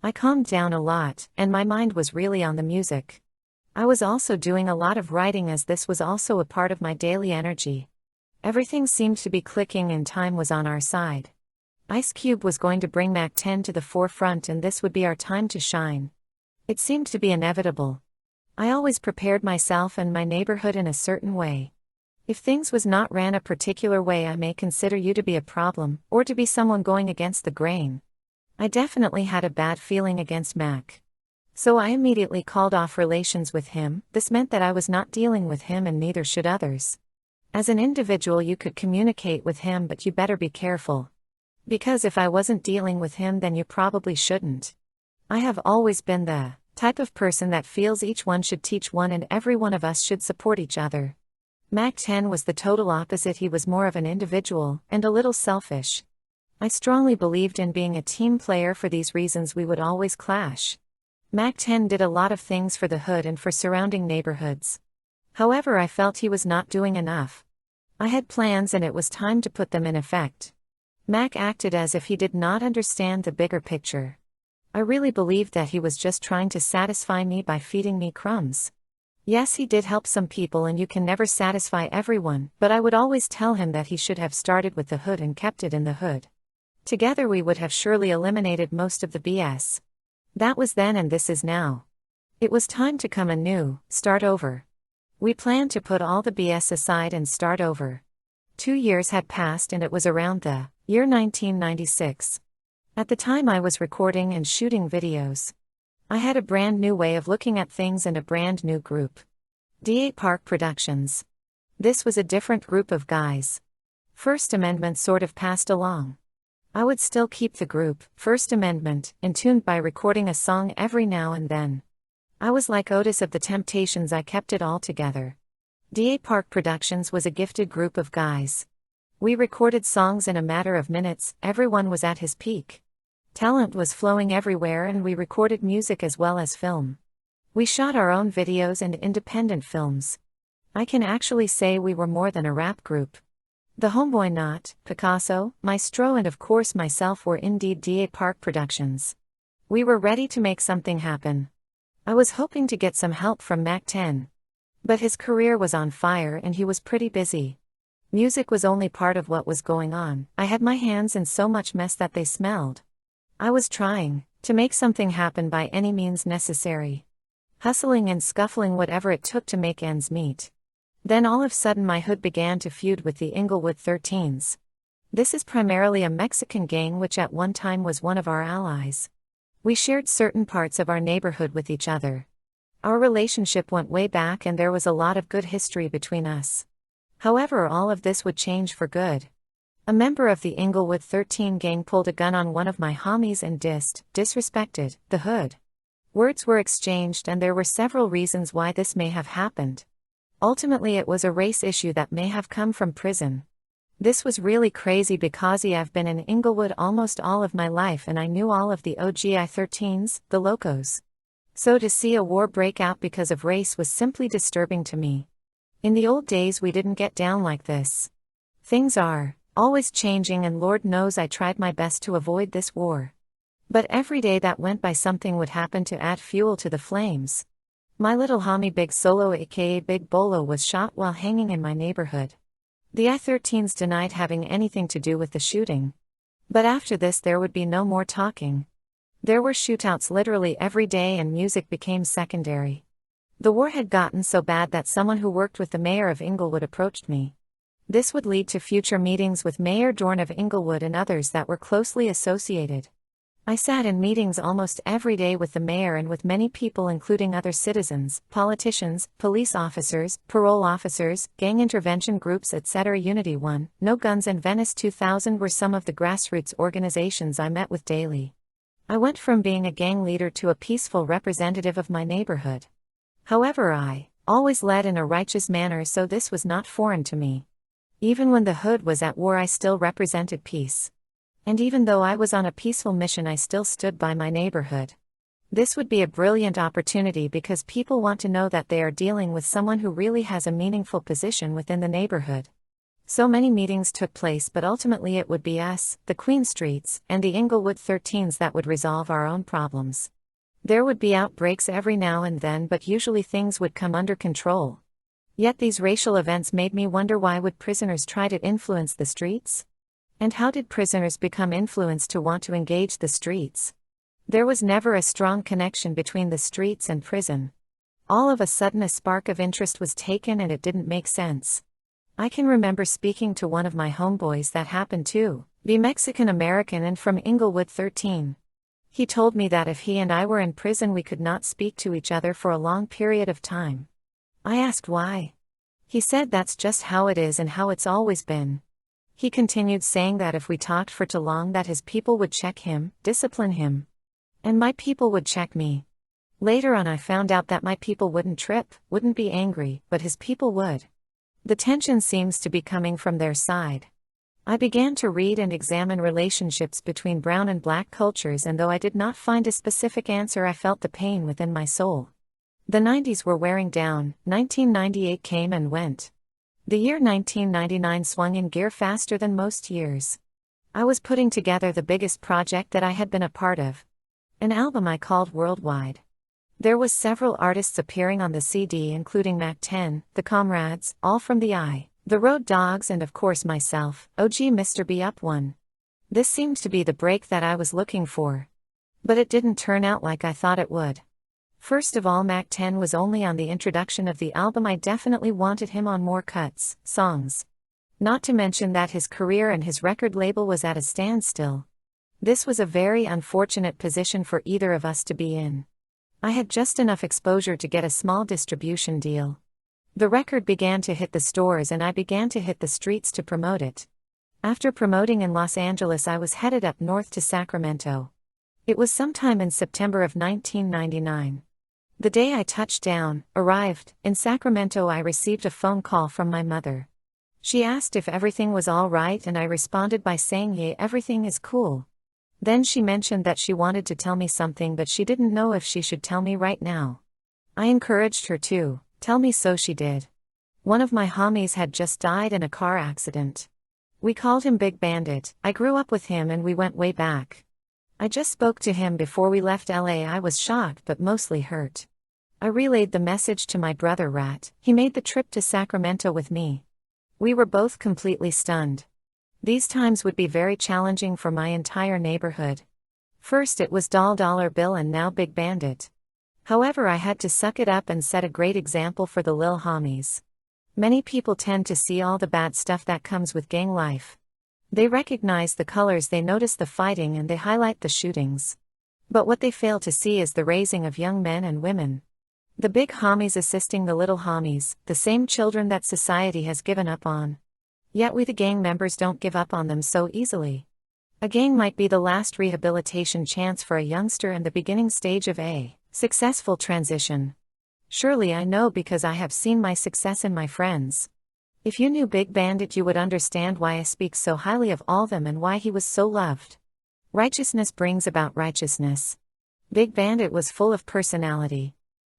I calmed down a lot, and my mind was really on the music. I was also doing a lot of writing, as this was also a part of my daily energy. Everything seemed to be clicking and time was on our side. Ice Cube was going to bring Mac 10 to the forefront and this would be our time to shine. It seemed to be inevitable. I always prepared myself and my neighborhood in a certain way. If things was not ran a particular way, I may consider you to be a problem, or to be someone going against the grain. I definitely had a bad feeling against Mac. So I immediately called off relations with him. This meant that I was not dealing with him and neither should others. As an individual you could communicate with him, but you better be careful. Because if I wasn't dealing with him, then you probably shouldn't. I have always been the type of person that feels each one should teach one and every one of us should support each other. Mac 10 was the total opposite. He was more of an individual, and a little selfish. I strongly believed in being a team player. For these reasons we would always clash. Mac 10 did a lot of things for the hood and for surrounding neighborhoods. However, I felt he was not doing enough. I had plans and it was time to put them in effect. Mac acted as if he did not understand the bigger picture. I really believed that he was just trying to satisfy me by feeding me crumbs. Yes, he did help some people and you can never satisfy everyone, but I would always tell him that he should have started with the hood and kept it in the hood. Together we would have surely eliminated most of the BS. That was then and this is now. It was time to come anew, start over. We planned to put all the BS aside and start over. 2 years had passed and it was around the year 1996. At the time I was recording and shooting videos. I had a brand new way of looking at things and a brand new group. DA Park Productions. This was a different group of guys. First Amendment sort of passed along. I would still keep the group, First Amendment, in tune by recording a song every now and then. I was like Otis of the Temptations, I kept it all together. DA Park Productions was a gifted group of guys. We recorded songs in a matter of minutes, everyone was at his peak. Talent was flowing everywhere and we recorded music as well as film. We shot our own videos and independent films. I can actually say we were more than a rap group. The homeboy Not, Picasso, Maestro and of course myself were indeed DA Park Productions. We were ready to make something happen. I was hoping to get some help from Mac 10. But his career was on fire and he was pretty busy. Music was only part of what was going on. I had my hands in so much mess that they smelled. I was trying to make something happen by any means necessary. Hustling and scuffling whatever it took to make ends meet. Then all of a sudden my hood began to feud with the Inglewood 13s. This is primarily a Mexican gang which at one time was one of our allies. We shared certain parts of our neighborhood with each other. Our relationship went way back and there was a lot of good history between us. However, all of this would change for good. A member of the Inglewood 13 gang pulled a gun on one of my homies and disrespected the hood. Words were exchanged and there were several reasons why this may have happened. Ultimately it was a race issue that may have come from prison. This was really crazy because I've been in Inglewood almost all of my life and I knew all of the OG I-13s, the locos. So to see a war break out because of race was simply disturbing to me. In the old days we didn't get down like this. Things are always changing and Lord knows I tried my best to avoid this war. But every day that went by something would happen to add fuel to the flames. My little homie Big Solo aka Big Bolo was shot while hanging in my neighborhood. The I-13s denied having anything to do with the shooting. But after this there would be no more talking. There were shootouts literally every day and music became secondary. The war had gotten so bad that someone who worked with the mayor of Inglewood approached me. This would lead to future meetings with Mayor Dorn of Inglewood and others that were closely associated. I sat in meetings almost every day with the mayor and with many people including other citizens, politicians, police officers, parole officers, gang intervention groups etc. Unity 1, No Guns and Venice 2000 were some of the grassroots organizations I met with daily. I went from being a gang leader to a peaceful representative of my neighborhood. However, I always led in a righteous manner, so this was not foreign to me. Even when the hood was at war I still represented peace. And even though I was on a peaceful mission I still stood by my neighborhood. This would be a brilliant opportunity because people want to know that they are dealing with someone who really has a meaningful position within the neighborhood. So many meetings took place but ultimately it would be us, the Queen Streets, and the Inglewood 13s that would resolve our own problems. There would be outbreaks every now and then but usually things would come under control. Yet these racial events made me wonder, why would prisoners try to influence the streets? And how did prisoners become influenced to want to engage the streets? There was never a strong connection between the streets and prison. All of a sudden a spark of interest was taken and it didn't make sense. I can remember speaking to one of my homeboys that happened to be Mexican American and from Inglewood 13. He told me that if he and I were in prison we could not speak to each other for a long period of time. I asked why. He said that's just how it is and how it's always been. He continued saying that if we talked for too long that his people would check him, discipline him. And my people would check me. Later on I found out that my people wouldn't trip, wouldn't be angry, but his people would. The tension seems to be coming from their side. I began to read and examine relationships between brown and black cultures, and though I did not find a specific answer I felt the pain within my soul. The 90s were wearing down, 1998 came and went. The year 1999 swung in gear faster than most years. I was putting together the biggest project that I had been a part of. An album I called Worldwide. There was several artists appearing on the CD including Mac 10, The Comrades, all from the Eye, The Road Dogs and of course myself, OG Mr. BeUpOne. This seemed to be the break that I was looking for. But it didn't turn out like I thought it would. First of all, Mac 10 was only on the introduction of the album. I definitely wanted him on more cuts, songs. Not to mention that his career and his record label was at a standstill. This was a very unfortunate position for either of us to be in. I had just enough exposure to get a small distribution deal. The record began to hit the stores and I began to hit the streets to promote it. After promoting in Los Angeles I was headed up north to Sacramento. It was sometime in September of 1999. The day I arrived in Sacramento, I received a phone call from my mother. She asked if everything was all right and I responded by saying, "Yeah, everything is cool." Then she mentioned that she wanted to tell me something but she didn't know if she should tell me right now. I encouraged her to tell me, so she did. One of my homies had just died in a car accident. We called him Big Bandit. I grew up with him and we went way back. I just spoke to him before we left LA. I was shocked but mostly hurt. I relayed the message to my brother Rat. He made the trip to Sacramento with me. We were both completely stunned. These times would be very challenging for my entire neighborhood. First it was Dollar Bill and now Big Bandit. However, I had to suck it up and set a great example for the lil homies. Many people tend to see all the bad stuff that comes with gang life. They recognize the colors, they notice the fighting, and they highlight the shootings. But what they fail to see is the raising of young men and women. The big homies assisting the little homies, the same children that society has given up on. Yet we the gang members don't give up on them so easily. A gang might be the last rehabilitation chance for a youngster and the beginning stage of a successful transition. Surely I know, because I have seen my success in my friends. If you knew Big Bandit, you would understand why I speak so highly of all them and why he was so loved. Righteousness brings about righteousness. Big Bandit was full of personality.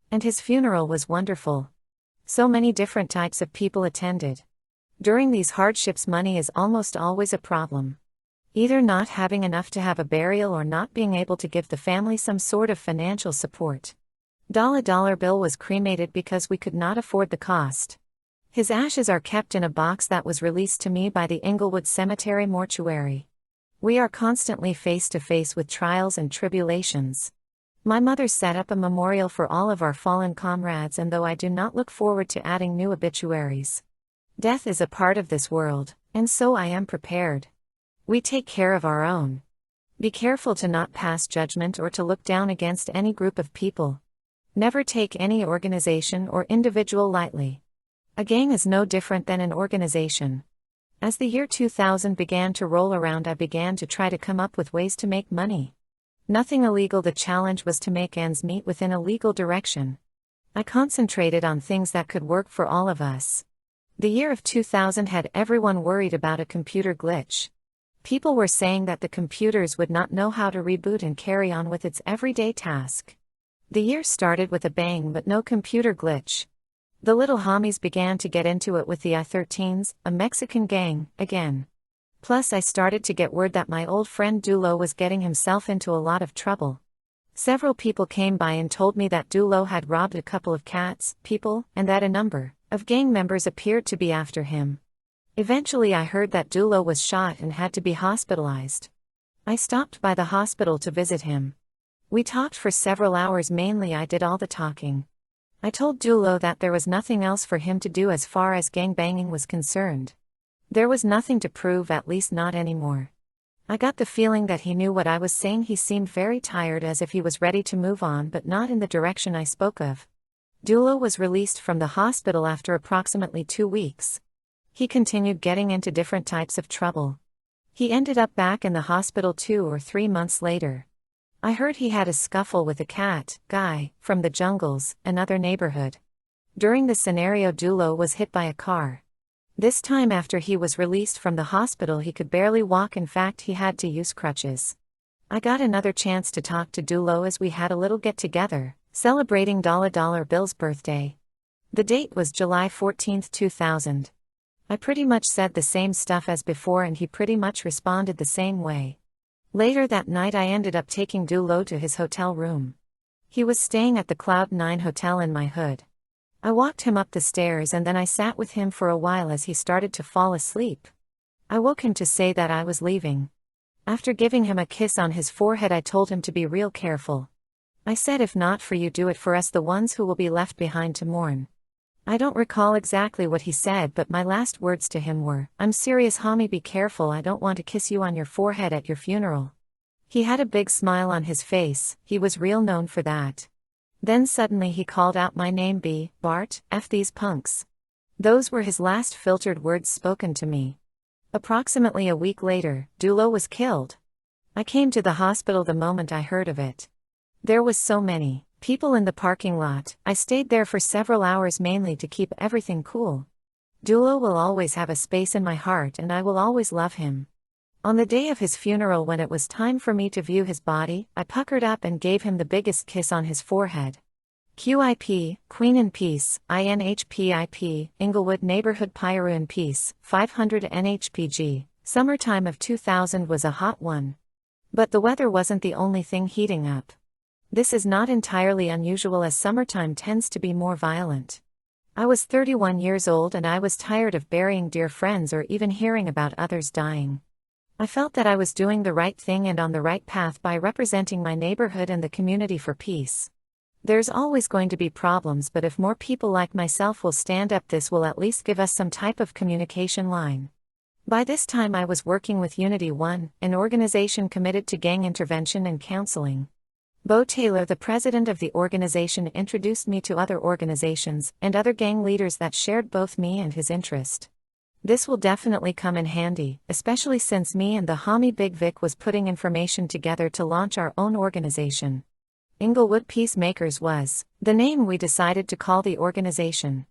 And his funeral was wonderful. So many different types of people attended. During these hardships, money is almost always a problem. Either not having enough to have a burial or not being able to give the family some sort of financial support. Dollar Bill was cremated because we could not afford the cost. His ashes are kept in a box that was released to me by the Inglewood Cemetery mortuary. We are constantly face to face with trials and tribulations. My mother set up a memorial for all of our fallen comrades, and though I do not look forward to adding new obituaries. Death is a part of this world, and so I am prepared. We take care of our own. Be careful to not pass judgment or to look down against any group of people. Never take any organization or individual lightly. A gang is no different than an organization. As the year 2000 began to roll around, I began to try to come up with ways to make money. Nothing illegal, the challenge was to make ends meet within a legal direction. I concentrated on things that could work for all of us. The year of 2000 had everyone worried about a computer glitch. People were saying that the computers would not know how to reboot and carry on with its everyday task. The year started with a bang, but no computer glitch. The little homies began to get into it with the I-13s, a Mexican gang, again. Plus I started to get word that my old friend Dulo was getting himself into a lot of trouble. Several people came by and told me that Dulo had robbed a couple of people, and that a number of gang members appeared to be after him. Eventually I heard that Dulo was shot and had to be hospitalized. I stopped by the hospital to visit him. We talked for several hours, mainly I did all the talking. I told Dulo that there was nothing else for him to do as far as gangbanging was concerned. There was nothing to prove, at least not anymore. I got the feeling that he knew what I was saying. He seemed very tired, as if he was ready to move on, but not in the direction I spoke of. Dulo was released from the hospital after approximately 2 weeks. He continued getting into different types of trouble. He ended up back in the hospital 2 or 3 months later. I heard he had a scuffle with a cat guy from the jungles, another neighborhood. During the scenario, Dulo was hit by a car. This time after he was released from the hospital, he could barely walk. In fact, he had to use crutches. I got another chance to talk to Dulo as we had a little get-together, celebrating Dollar Bill's birthday. The date was July 14, 2000. I pretty much said the same stuff as before and he pretty much responded the same way. Later that night I ended up taking Dulo to his hotel room. He was staying at the Cloud9 Hotel in my hood. I walked him up the stairs and then I sat with him for a while as he started to fall asleep. I woke him to say that I was leaving. After giving him a kiss on his forehead, I told him to be real careful. I said, if not for you, do it for us, the ones who will be left behind to mourn. I don't recall exactly what he said, but my last words to him were, I'm serious homie, be careful, I don't want to kiss you on your forehead at your funeral. He had a big smile on his face, he was real known for that. Then suddenly he called out my name, Bart, F these punks. Those were his last filtered words spoken to me. Approximately a week later, Dulo was killed. I came to the hospital the moment I heard of it. There was so many people in the parking lot. I stayed there for several hours, mainly to keep everything cool. Dulo will always have a space in my heart and I will always love him. On the day of his funeral, when it was time for me to view his body, I puckered up and gave him the biggest kiss on his forehead. QIP, Queen in Peace, INHPIP, Inglewood Neighborhood Pyro in Peace, 500 NHPG. Summertime of 2000 was a hot one. But the weather wasn't the only thing heating up. This is not entirely unusual as summertime tends to be more violent. I was 31 years old and I was tired of burying dear friends or even hearing about others dying. I felt that I was doing the right thing and on the right path by representing my neighborhood and the community for peace. There's always going to be problems, but if more people like myself will stand up, this will at least give us some type of communication line. By this time I was working with BeUpOne, an organization committed to gang intervention and counseling. Bo Taylor, the president of the organization, introduced me to other organizations and other gang leaders that shared both me and his interest. This will definitely come in handy, especially since me and the homie Big Vic was putting information together to launch our own organization. Inglewood Peacemakers was the name we decided to call the organization.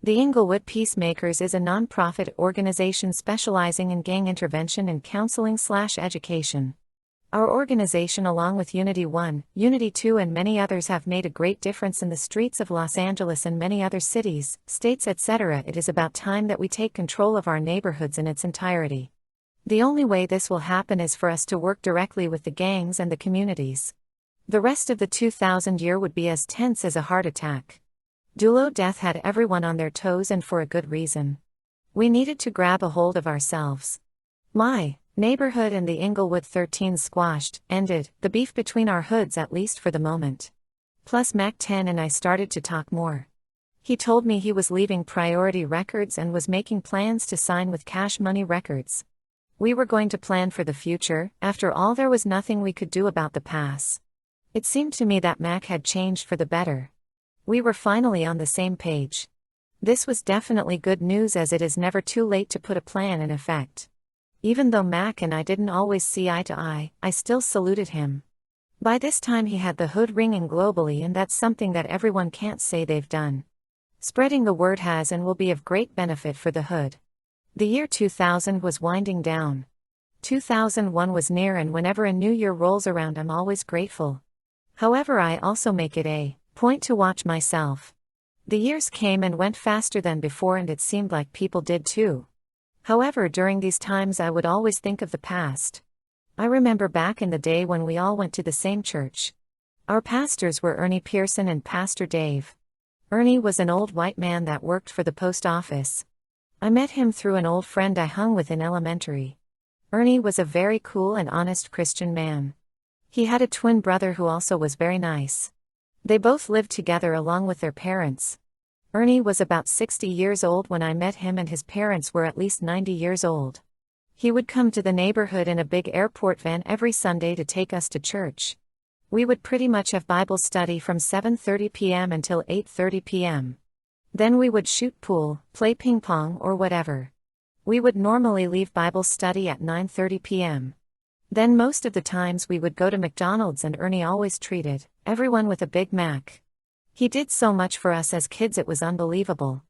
The Inglewood Peacemakers is a non-profit organization specializing in gang intervention and counseling/education. Our organization, along with Unity 1, Unity 2 and many others, have made a great difference in the streets of Los Angeles and many other cities, states, etc. It is about time that we take control of our neighborhoods in its entirety. The only way this will happen is for us to work directly with the gangs and the communities. The rest of the 2000 year would be as tense as a heart attack. Dulo death had everyone on their toes, and for a good reason. We needed to grab a hold of ourselves. My neighborhood and the Inglewood 13 squashed, ended, the beef between our hoods, at least for the moment. Plus Mac 10 and I started to talk more. He told me he was leaving Priority Records and was making plans to sign with Cash Money Records. We were going to plan for the future. After all, there was nothing we could do about the past. It seemed to me that Mac had changed for the better. We were finally on the same page. This was definitely good news, as it is never too late to put a plan in effect. Even though Mac and I didn't always see eye to eye, I still saluted him. By this time he had the hood ringing globally, and that's something that everyone can't say they've done. Spreading the word has and will be of great benefit for the hood. The year 2000 was winding down. 2001 was near, and whenever a new year rolls around I'm always grateful. However, I also make it a point to watch myself. The years came and went faster than before, and it seemed like people did too. However, during these times I would always think of the past. I remember back in the day when we all went to the same church. Our pastors were Ernie Pearson and Pastor Dave. Ernie was an old white man that worked for the post office. I met him through an old friend I hung with in elementary. Ernie was a very cool and honest Christian man. He had a twin brother who also was very nice. They both lived together along with their parents. Ernie was about 60 years old when I met him, and his parents were at least 90 years old. He would come to the neighborhood in a big airport van every Sunday to take us to church. We would pretty much have Bible study from 7:30 p.m. until 8:30 p.m. Then we would shoot pool, play ping pong or whatever. We would normally leave Bible study at 9:30 p.m. Then most of the times we would go to McDonald's, and Ernie always treated everyone with a Big Mac. He did so much for us as kids, it was unbelievable.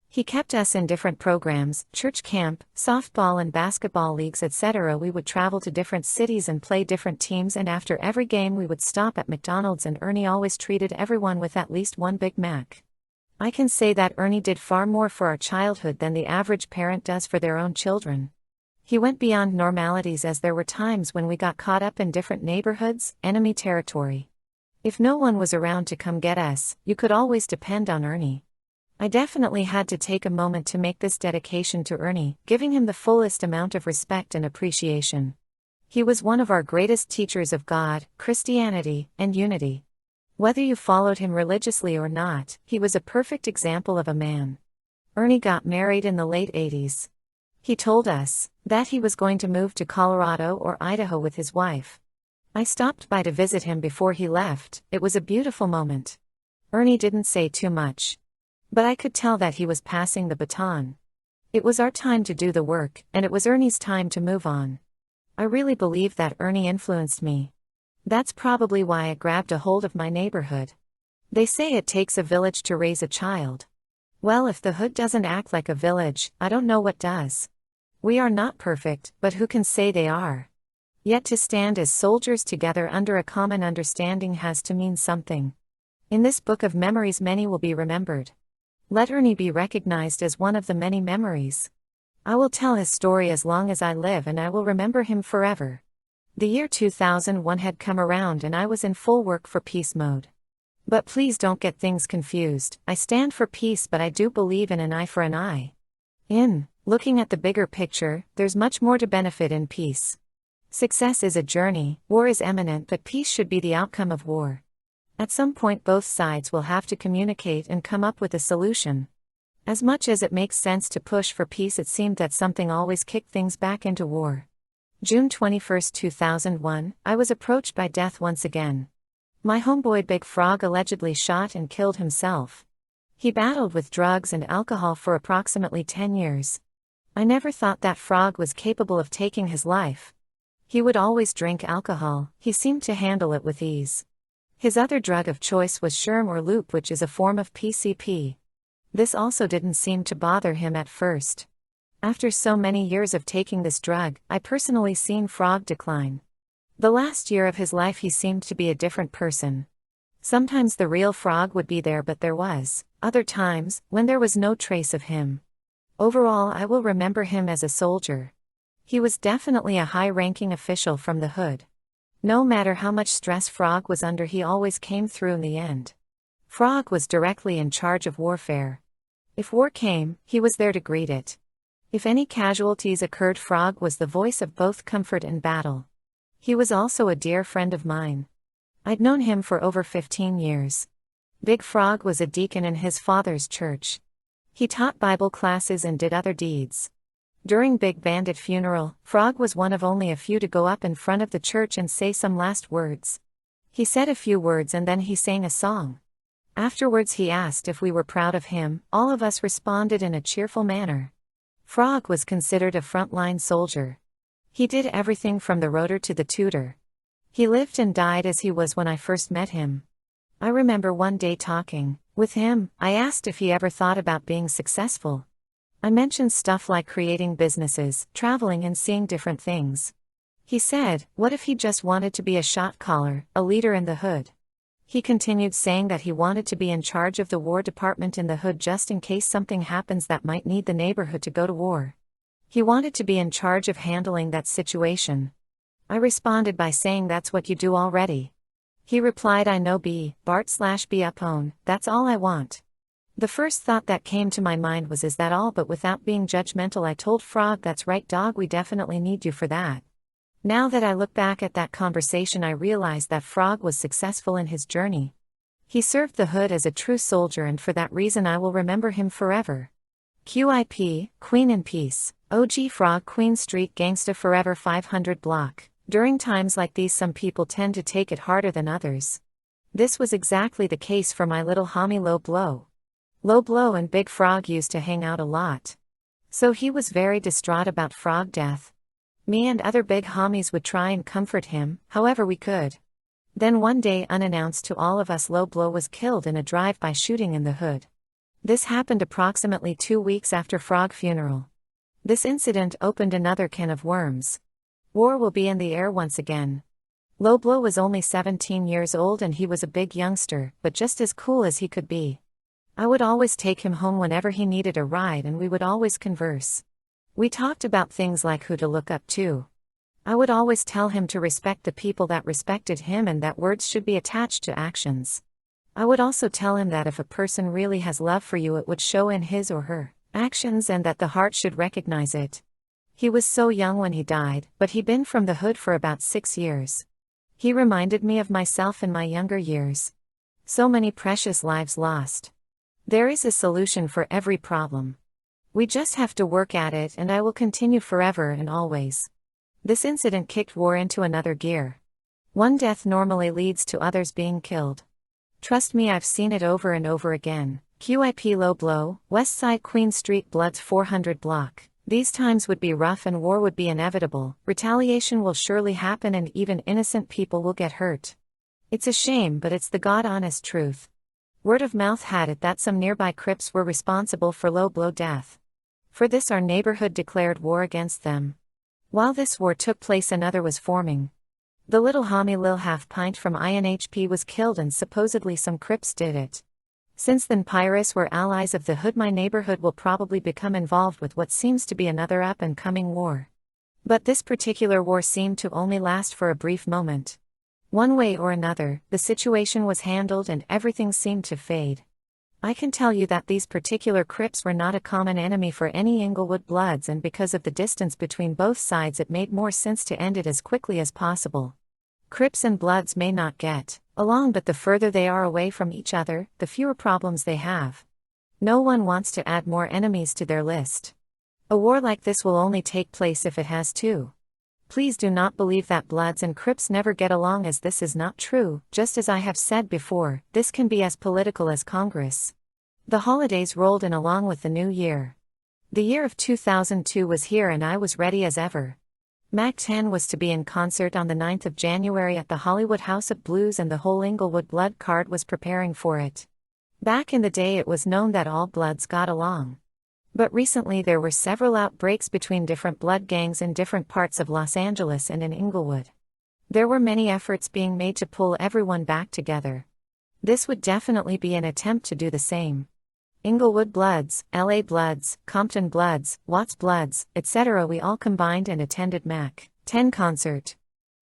He kept us in different programs, church camp, softball and basketball leagues, etc. We would travel to different cities and play different teams, and after every game we would stop at McDonald's, and Ernie always treated everyone with at least one Big Mac. I can say that Ernie did far more for our childhood than the average parent does for their own children. He went beyond normalities, as there were times when we got caught up in different neighborhoods, enemy territory. If no one was around to come get us, you could always depend on Ernie. I definitely had to take a moment to make this dedication to Ernie, giving him the fullest amount of respect and appreciation. He was one of our greatest teachers of God, Christianity, and unity. Whether you followed him religiously or not, he was a perfect example of a man. Ernie got married in the late 80s. He told us that he was going to move to Colorado or Idaho with his wife. I stopped by to visit him before he left. It was a beautiful moment. Ernie didn't say too much, but I could tell that he was passing the baton. It was our time to do the work, and it was Ernie's time to move on. I really believe that Ernie influenced me. That's probably why I grabbed a hold of my neighborhood. They say it takes a village to raise a child. Well, if the hood doesn't act like a village, I don't know what does. We are not perfect, but who can say they are? Yet to stand as soldiers together under a common understanding has to mean something. In this book of memories, many will be remembered. Let Ernie be recognized as one of the many memories. I will tell his story as long as I live, and I will remember him forever. The year 2001 had come around and I was in full work for peace mode. But please don't get things confused. I stand for peace, but I do believe in an eye for an eye. Looking at the bigger picture, there's much more to benefit in peace. Success is a journey, war is imminent, but peace should be the outcome of war. At some point both sides will have to communicate and come up with a solution. As much as it makes sense to push for peace, it seemed that something always kicked things back into war. June 21, 2001, I was approached by death once again. My homeboy Big Frog allegedly shot and killed himself. He battled with drugs and alcohol for approximately 10 years. I never thought that Frog was capable of taking his life. He would always drink alcohol, he seemed to handle it with ease. His other drug of choice was Sherm or Loop, which is a form of PCP. This also didn't seem to bother him at first. After so many years of taking this drug, I personally seen Frog decline. The last year of his life he seemed to be a different person. Sometimes the real Frog would be there, but there was other times when there was no trace of him. Overall, I will remember him as a soldier. He was definitely a high-ranking official from the hood. No matter how much stress Frog was under, he always came through in the end. Frog was directly in charge of warfare. If war came, he was there to greet it. If any casualties occurred, Frog was the voice of both comfort and battle. He was also a dear friend of mine. I'd known him for over 15 years. Big Frog was a deacon in his father's church. He taught Bible classes and did other deeds. During Big Bandit funeral, Frog was one of only a few to go up in front of the church and say some last words. He said a few words and then he sang a song. Afterwards he asked if we were proud of him. All of us responded in a cheerful manner. Frog was considered a frontline soldier. He did everything from the rotor to the tutor. He lived and died as he was when I first met him. I remember one day talking with him. I asked if he ever thought about being successful. I mentioned stuff like creating businesses, traveling and seeing different things. He said, what if he just wanted to be a shot caller, a leader in the hood? He continued saying that he wanted to be in charge of the war department in the hood just in case something happens that might need the neighborhood to go to war. He wanted to be in charge of handling that situation. I responded by saying that's what you do already. He replied, I know BeUpOne, that's all I want. The first thought that came to my mind was, is that all? But without being judgmental, I told Frog, that's right dog, we definitely need you for that. Now that I look back at that conversation, I realize that Frog was successful in his journey. He served the hood as a true soldier, and for that reason I will remember him forever. QIP, Queen in Peace. OG Frog, Queen Street Gangsta Forever 500 block. During times like these, some people tend to take it harder than others. This was exactly the case for my little homie Low Blow. Low Blow and Big Frog used to hang out a lot. So he was very distraught about Frog death. Me and other big homies would try and comfort him, however we could. Then one day, unannounced to all of us, Low Blow was killed in a drive-by shooting in the hood. This happened approximately 2 weeks after Frog funeral. This incident opened another can of worms. War will be in the air once again. Low Blow was only 17 years old and he was a big youngster, but just as cool as he could be. I would always take him home whenever he needed a ride and we would always converse. We talked about things like who to look up to. I would always tell him to respect the people that respected him and that words should be attached to actions. I would also tell him that if a person really has love for you, it would show in his or her actions and that the heart should recognize it. He was so young when he died, but he'd been from the hood for about 6 years. He reminded me of myself in my younger years. So many precious lives lost. There is a solution for every problem. We just have to work at it, and I will continue forever and always. This incident kicked war into another gear. One death normally leads to others being killed. Trust me, I've seen it over and over again. QIP Low Blow, West Side Queen Street Bloods 400 block. These times would be rough and war would be inevitable. Retaliation will surely happen and even innocent people will get hurt. It's a shame, but it's the God-honest truth. Word of mouth had it that some nearby Crips were responsible for Low Blow death. For this, our neighborhood declared war against them. While this war took place, another was forming. The little homie Lil Half Pint from INHP was killed and supposedly some Crips did it. Since then Pirates were allies of the hood. My neighborhood will probably become involved with what seems to be another up-and-coming war. But this particular war seemed to only last for a brief moment. One way or another, the situation was handled and everything seemed to fade. I can tell you that these particular Crips were not a common enemy for any Inglewood Bloods, and because of the distance between both sides it made more sense to end it as quickly as possible. Crips and Bloods may not get along, but the further they are away from each other, the fewer problems they have. No one wants to add more enemies to their list. A war like this will only take place if it has to. Please do not believe that Bloods and Crips never get along, as this is not true. Just as I have said before, this can be as political as Congress. The holidays rolled in along with the new year. The year of 2002 was here and I was ready as ever. Mac 10 was to be in concert on the 9th of January at the Hollywood House of Blues, and the whole Inglewood Blood card was preparing for it. Back in the day it was known that all Bloods got along. But recently there were several outbreaks between different blood gangs in different parts of Los Angeles and in Inglewood. There were many efforts being made to pull everyone back together. This would definitely be an attempt to do the same. Inglewood Bloods, LA Bloods, Compton Bloods, Watts Bloods, etc. we all combined and attended Mac 10 concert.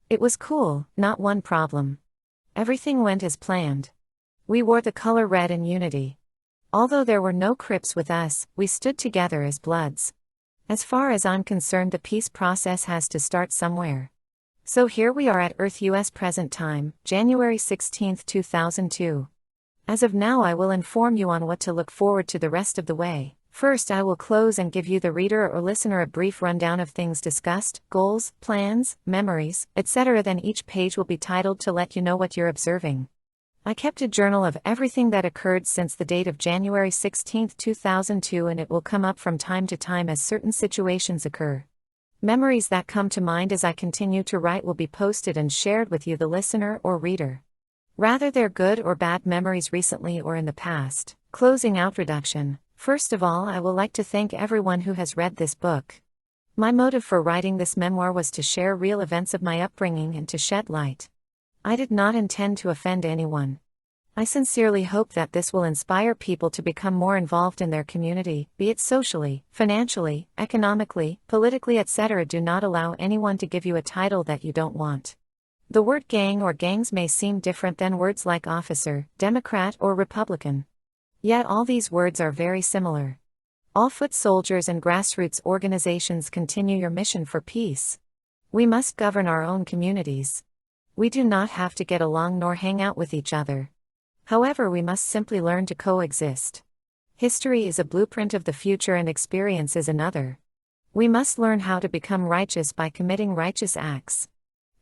It was cool, not one problem. Everything went as planned. We wore the color red in unity. Although there were no Crips with us, we stood together as Bloods. As far as I'm concerned, the peace process has to start somewhere. So here we are at Earth US present time, January 16, 2002. As of now I will inform you on what to look forward to the rest of the way. First I will close and give you the reader or listener a brief rundown of things discussed, goals, plans, memories, etc. Then each page will be titled to let you know what you're observing. I kept a journal of everything that occurred since the date of January 16, 2002, and it will come up from time to time as certain situations occur. Memories that come to mind as I continue to write will be posted and shared with you, the listener or reader. Rather they're good or bad memories recently or in the past. Closing out reduction. First of all, I would like to thank everyone who has read this book. My motive for writing this memoir was to share real events of my upbringing and to shed light. I did not intend to offend anyone. I sincerely hope that this will inspire people to become more involved in their community, be it socially, financially, economically, politically, etc. Do not allow anyone to give you a title that you don't want. The word gang or gangs may seem different than words like officer, Democrat, or Republican. Yet all these words are very similar. All foot soldiers and grassroots organizations continue your mission for peace. We must govern our own communities. We do not have to get along nor hang out with each other. However, we must simply learn to coexist. History is a blueprint of the future and experience is another. We must learn how to become righteous by committing righteous acts.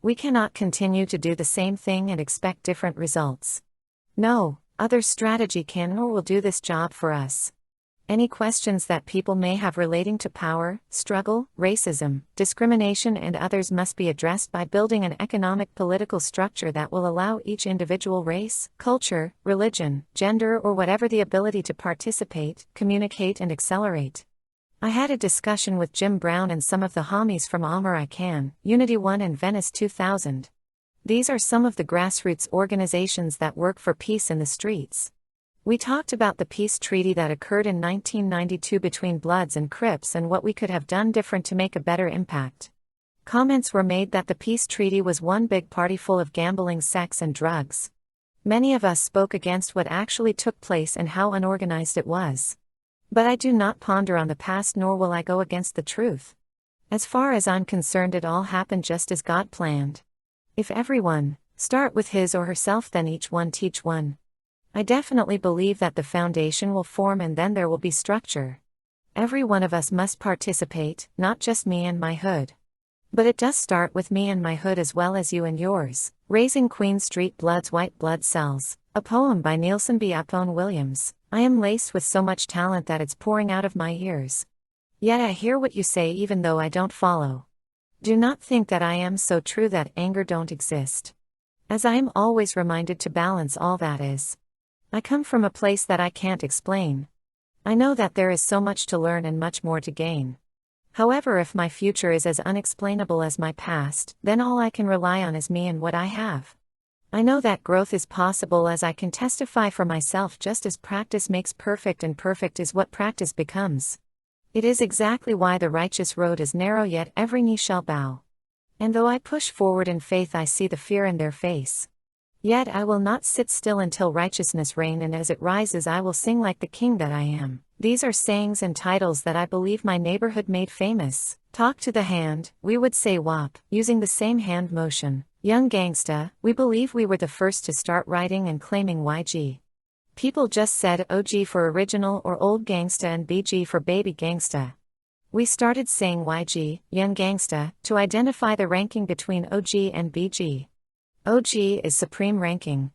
We cannot continue to do the same thing and expect different results. No other strategy can or will do this job for us. Any questions that people may have relating to power, struggle, racism, discrimination and others must be addressed by building an economic political structure that will allow each individual race, culture, religion, gender or whatever the ability to participate, communicate and accelerate. I had a discussion with Jim Brown and some of the homies from Almer I Can, Unity 1 and Venice 2000. These are some of the grassroots organizations that work for peace in the streets. We talked about the peace treaty that occurred in 1992 between Bloods and Crips and what we could have done different to make a better impact. Comments were made that the peace treaty was one big party full of gambling, sex and drugs. Many of us spoke against what actually took place and how unorganized it was. But I do not ponder on the past nor will I go against the truth. As far as I'm concerned, it all happened just as God planned. If everyone start with his or herself, then each one teach one. I definitely believe that the foundation will form and then there will be structure. Every one of us must participate, not just me and my hood. But it does start with me and my hood as well as you and yours. Raising Queen Street Blood's White Blood Cells. A poem by Neilson Williams. I am laced with so much talent that it's pouring out of my ears. Yet I hear what you say even though I don't follow. Do not think that I am so true that anger don't exist. As I am always reminded to balance all that is. I come from a place that I can't explain. I know that there is so much to learn and much more to gain. However, if my future is as unexplainable as my past, then all I can rely on is me and what I have. I know that growth is possible, as I can testify for myself, just as practice makes perfect and perfect is what practice becomes. It is exactly why the righteous road is narrow, yet every knee shall bow. And though I push forward in faith, I see the fear in their face. Yet I will not sit still until righteousness reign, and as it rises I will sing like the king that I am. These are sayings and titles that I believe my neighborhood made famous. Talk to the hand, we would say WAP, using the same hand motion. Young gangsta, we believe we were the first to start writing and claiming YG. People just said OG for original or old gangsta and BG for baby gangsta. We started saying YG, young gangsta, to identify the ranking between OG and BG. OG is supreme ranking.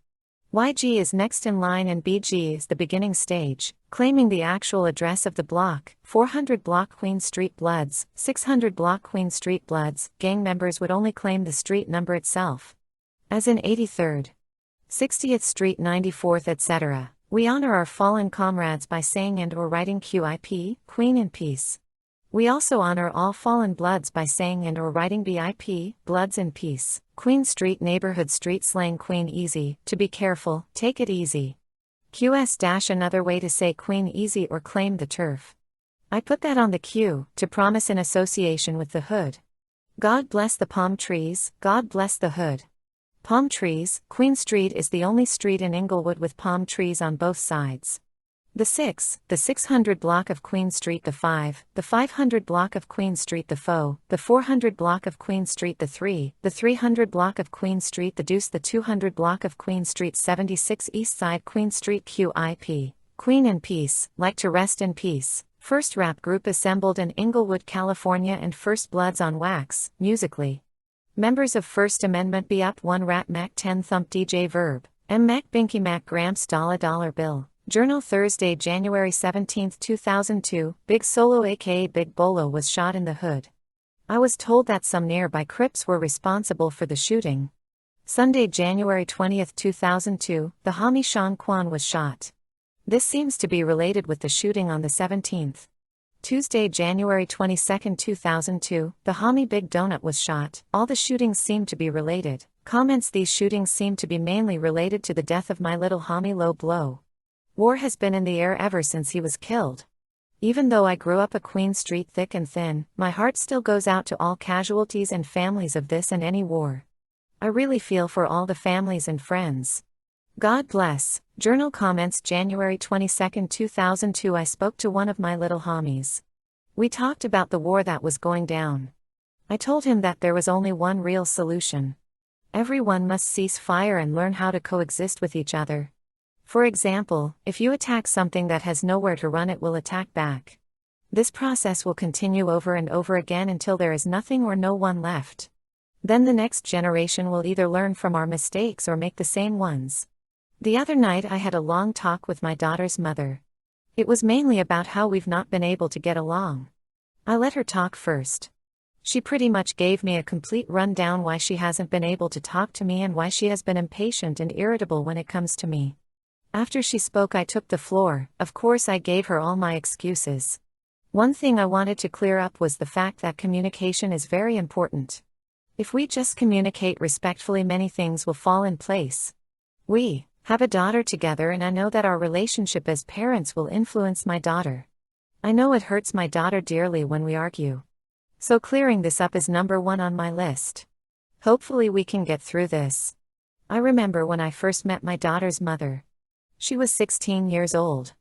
YG is next in line and BG is the beginning stage, claiming the actual address of the block, 400 block Queen Street Bloods, 600 block Queen Street Bloods. Gang members would only claim the street number itself. As in 83rd, 60th Street, 94th, etc. We honor our fallen comrades by saying and or writing QIP, Queen in Peace. We also honor all fallen bloods by saying and or writing BIP, Bloods in Peace. Queen Street neighborhood street slang Queen Easy, to be careful, take it easy. QS- another way to say Queen Easy or claim the turf. I put that on the Q, to promise in association with the hood. God bless the palm trees, God bless the hood. Palm trees, Queen Street is the only street in Inglewood with palm trees on both sides. The 600 block of Queen Street, the 500 block of Queen Street, the 400 block of Queen Street, the 300 block of Queen Street, the deuce, the 200 block of Queen Street, 76 East Side Queen Street QIP, Queen in Peace, like to rest in peace. First rap group assembled in Inglewood, California, and First Bloods on wax, musically. Members of First Amendment BeUpOne Rat Mac 10 Thump DJ Verb, M Mac Binky Mac Gramps $dollar Bill. Journal Thursday, January 17, 2002, Big Solo aka Big Bolo was shot in the hood. I was told that some nearby Crips were responsible for the shooting. Sunday, January 20, 2002, the homie Sean Kwan was shot. This seems to be related with the shooting on the 17th. Tuesday, January 22, 2002, the homie Big Donut was shot. All the shootings seem to be related. Comments: these shootings seem to be mainly related to the death of my little homie Low Blow. War has been in the air ever since he was killed. Even though I grew up a Queen Street thick and thin, my heart still goes out to all casualties and families of this and any war. I really feel for all the families and friends. God bless. Journal comments: January 22, 2002, I spoke to one of my little homies. We talked about the war that was going down. I told him that there was only one real solution. Everyone must cease fire and learn how to coexist with each other. For example, if you attack something that has nowhere to run, it will attack back. This process will continue over and over again until there is nothing or no one left. Then the next generation will either learn from our mistakes or make the same ones. The other night I had a long talk with my daughter's mother. It was mainly about how we've not been able to get along. I let her talk first. She pretty much gave me a complete rundown why she hasn't been able to talk to me and why she has been impatient and irritable when it comes to me. After she spoke, I took the floor. Of course, I gave her all my excuses. One thing I wanted to clear up was the fact that communication is very important. If we just communicate respectfully, many things will fall in place. We have a daughter together, and I know that our relationship as parents will influence my daughter. I know it hurts my daughter dearly when we argue. So clearing this up is number one on my list. Hopefully we can get through this. I remember when I first met my daughter's mother. She was 16 years old.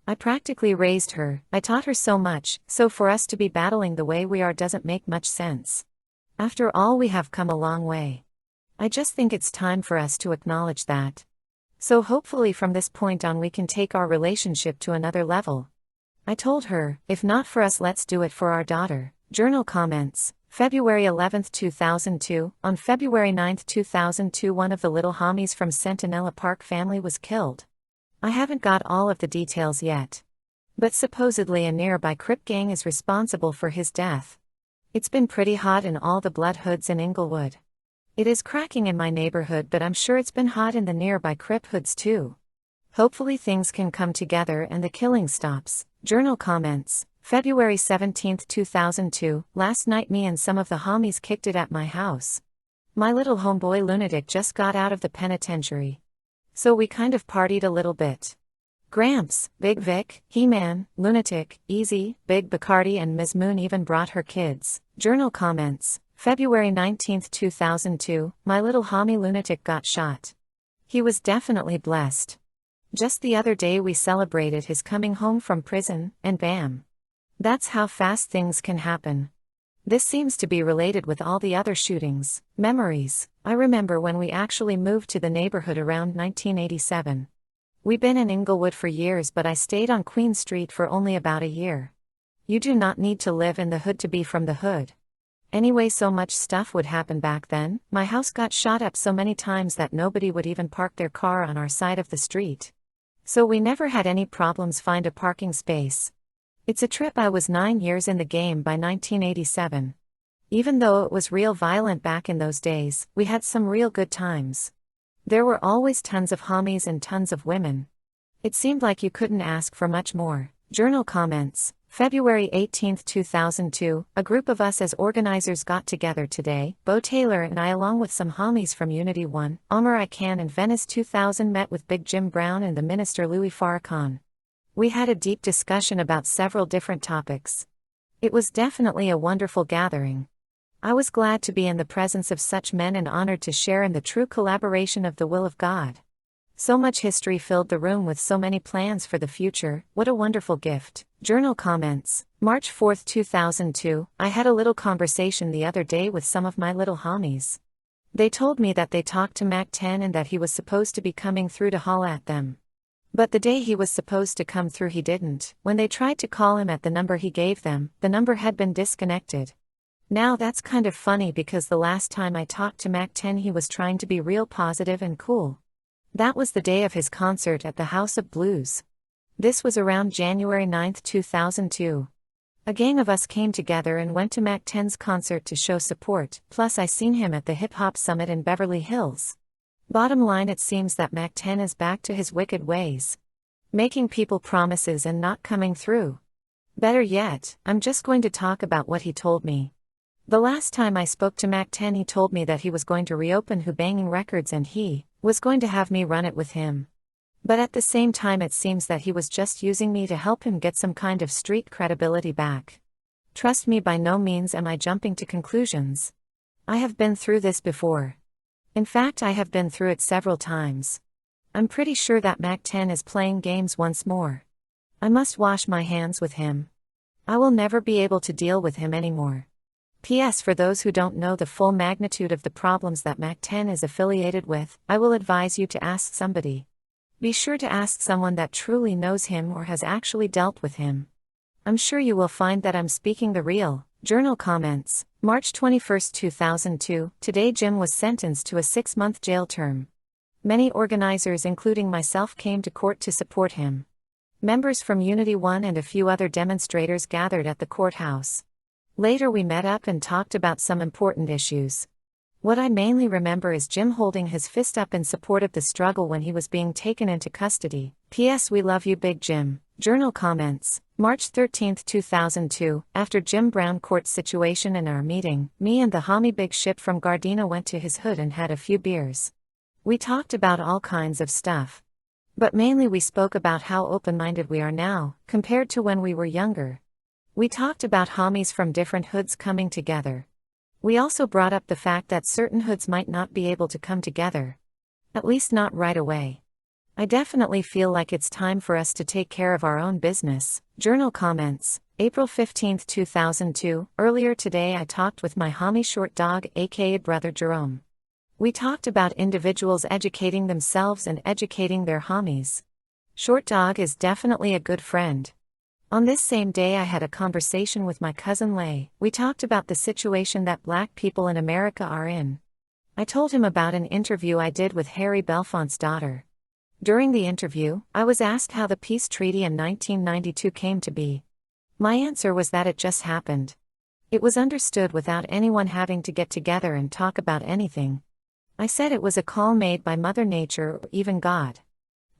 I practically raised her. I taught her so much, so for us to be battling the way we are doesn't make much sense. After all, we have come a long way. I just think it's time for us to acknowledge that. So hopefully from this point on we can take our relationship to another level. I told her, if not for us, let's do it for our daughter. Journal comments: February 11, 2002, on February 9, 2002, one of the little homies from Centinela Park family was killed. I haven't got all of the details yet. But supposedly a nearby Crip gang is responsible for his death. It's been pretty hot in all the blood hoods in Inglewood. It is cracking in my neighborhood, but I'm sure it's been hot in the nearby Crip hoods too. Hopefully things can come together and the killing stops. Journal comments: February 17, 2002, last night me and some of the homies kicked it at my house. My little homeboy Lunatic just got out of the penitentiary. So we kind of partied a little bit. Gramps, Big Vic, He-Man, Lunatic, Easy, Big Bacardi and Ms. Moon even brought her kids. Journal comments. February 19, 2002, my little homie Lunatic got shot. He was definitely blessed. Just the other day we celebrated his coming home from prison, and bam. That's how fast things can happen. This seems to be related with all the other shootings. Memories. I remember when we actually moved to the neighborhood around 1987. We've been in Inglewood for years, but I stayed on Queen Street for only about a year. You do not need to live in the hood to be from the hood. Anyway, so much stuff would happen back then. My house got shot up so many times that nobody would even park their car on our side of the street. So we never had any problems find a parking space. It's a trip. I was 9 years in the game by 1987. Even though it was real violent back in those days, we had some real good times. There were always tons of homies and tons of women. It seemed like you couldn't ask for much more. Journal comments. February 18, 2002, a group of us as organizers got together today. Bo Taylor and I, along with some homies from Unity 1, Amr Ican and Venice 2000, met with Big Jim Brown and the minister Louis Farrakhan. We had a deep discussion about several different topics. It was definitely a wonderful gathering. I was glad to be in the presence of such men and honored to share in the true collaboration of the will of God. So much history filled the room with so many plans for the future. What a wonderful gift. Journal comments. March 4, 2002, I had a little conversation the other day with some of my little homies. They told me that they talked to Mac 10 and that he was supposed to be coming through to holler at them. But the day he was supposed to come through, he didn't. When they tried to call him at the number he gave them, the number had been disconnected. Now that's kind of funny because the last time I talked to Mac 10 he was trying to be real positive and cool. That was the day of his concert at the House of Blues. This was around January 9, 2002. A gang of us came together and went to Mac 10's concert to show support, plus I seen him at the Hip Hop Summit in Beverly Hills. Bottom line, it seems that Mac 10 is back to his wicked ways. Making people promises and not coming through. Better yet, I'm just going to talk about what he told me. The last time I spoke to Mac 10 he told me that he was going to reopen Who Banging Records and he was going to have me run it with him. But at the same time it seems that he was just using me to help him get some kind of street credibility back. Trust me, by no means am I jumping to conclusions. I have been through this before. In fact, I have been through it several times. I'm pretty sure that Mac 10 is playing games once more. I must wash my hands with him. I will never be able to deal with him anymore. P.S. For those who don't know the full magnitude of the problems that Mac 10 is affiliated with, I will advise you to ask somebody. Be sure to ask someone that truly knows him or has actually dealt with him. I'm sure you will find that I'm speaking the real. Journal comments. March 21, 2002, today Jim was sentenced to a 6-month jail term. Many organizers including myself came to court to support him. Members from Unity 1 and a few other demonstrators gathered at the courthouse. Later we met up and talked about some important issues. What I mainly remember is Jim holding his fist up in support of the struggle when he was being taken into custody. P.S. We love you, Big Jim. Journal comments. March 13, 2002, after Jim Brown court situation and our meeting, me and the homie Big Ship from Gardena went to his hood and had a few beers. We talked about all kinds of stuff. But mainly we spoke about how open-minded we are now, compared to when we were younger. We talked about homies from different hoods coming together. We also brought up the fact that certain hoods might not be able to come together. At least not right away. I definitely feel like it's time for us to take care of our own business. Journal comments. April 15, 2002, earlier today I talked with my homie Short Dog aka Brother Jerome. We talked about individuals educating themselves and educating their homies. Short Dog is definitely a good friend. On this same day I had a conversation with my cousin Lay. We talked about the situation that black people in America are in. I told him about an interview I did with Harry Belafonte's daughter. During the interview, I was asked how the peace treaty in 1992 came to be. My answer was that it just happened. It was understood without anyone having to get together and talk about anything. I said it was a call made by Mother Nature or even God.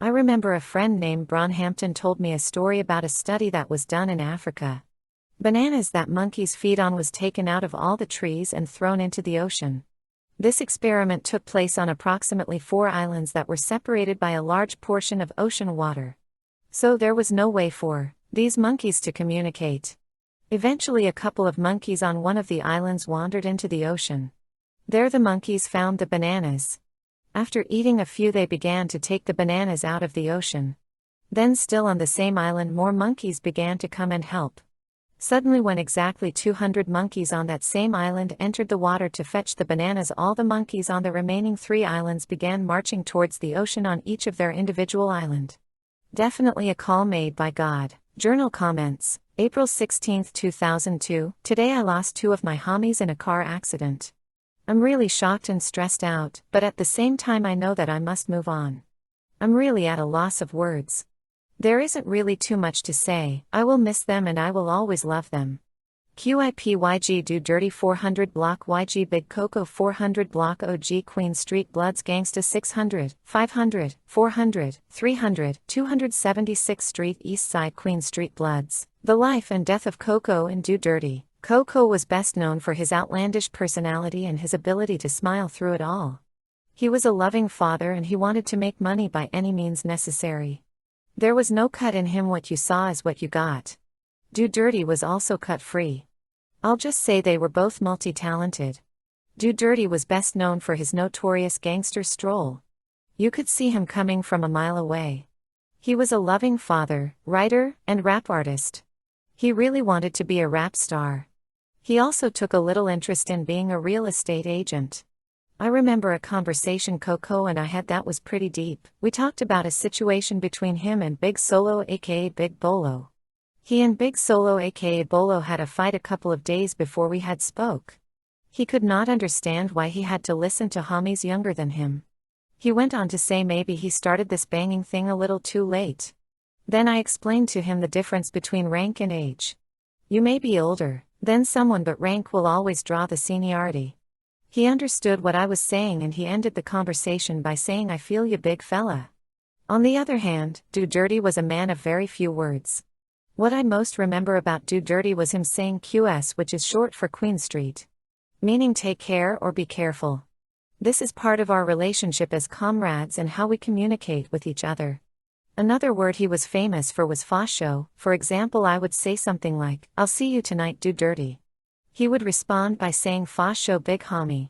I remember a friend named Bron Hampton told me a story about a study that was done in Africa. Bananas that monkeys feed on was taken out of all the trees and thrown into the ocean. This experiment took place on approximately 4 islands that were separated by a large portion of ocean water. So there was no way for these monkeys to communicate. Eventually a couple of monkeys on one of the islands wandered into the ocean. There the monkeys found the bananas. After eating a few, they began to take the bananas out of the ocean. Then still on the same island, more monkeys began to come and help. Suddenly, when exactly 200 monkeys on that same island entered the water to fetch the bananas, all the monkeys on the remaining 3 islands began marching towards the ocean on each of their individual island. Definitely a call made by God. Journal comments. April 16, 2002. Today I lost 2 of my homies in a car accident. I'm really shocked and stressed out, but at the same time I know that I must move on. I'm really at a loss of words. There isn't really too much to say. I will miss them and I will always love them. QIPYG Do Dirty 400 Block YG Big Coco 400 Block OG Queen Street Bloods Gangsta 600, 500, 400, 300, 276 Street East Side Queen Street Bloods. The Life and Death of Coco and Do Dirty. Coco was best known for his outlandish personality and his ability to smile through it all. He was a loving father and he wanted to make money by any means necessary. There was no cut in him. What you saw is what you got. Do Dirty was also cut-free. I'll just say they were both multi-talented. Do Dirty was best known for his notorious gangster stroll. You could see him coming from a mile away. He was a loving father, writer, and rap artist. He really wanted to be a rap star. He also took a little interest in being a real estate agent. I remember a conversation Coco and I had that was pretty deep. We talked about a situation between him and Big Solo aka Big Bolo. He and Big Solo aka Bolo had a fight a couple of days before we had spoke. He could not understand why he had to listen to homies younger than him. He went on to say maybe he started this banging thing a little too late. Then I explained to him the difference between rank and age. You may be older than someone but rank will always draw the seniority. He understood what I was saying and he ended the conversation by saying I feel ya big fella. On the other hand, Do Dirty was a man of very few words. What I most remember about Do Dirty was him saying QS, which is short for Queen Street. Meaning take care or be careful. This is part of our relationship as comrades and how we communicate with each other. Another word he was famous for was fasho. For example, I would say something like, I'll see you tonight, Do Dirty. He would respond by saying fasho big homie.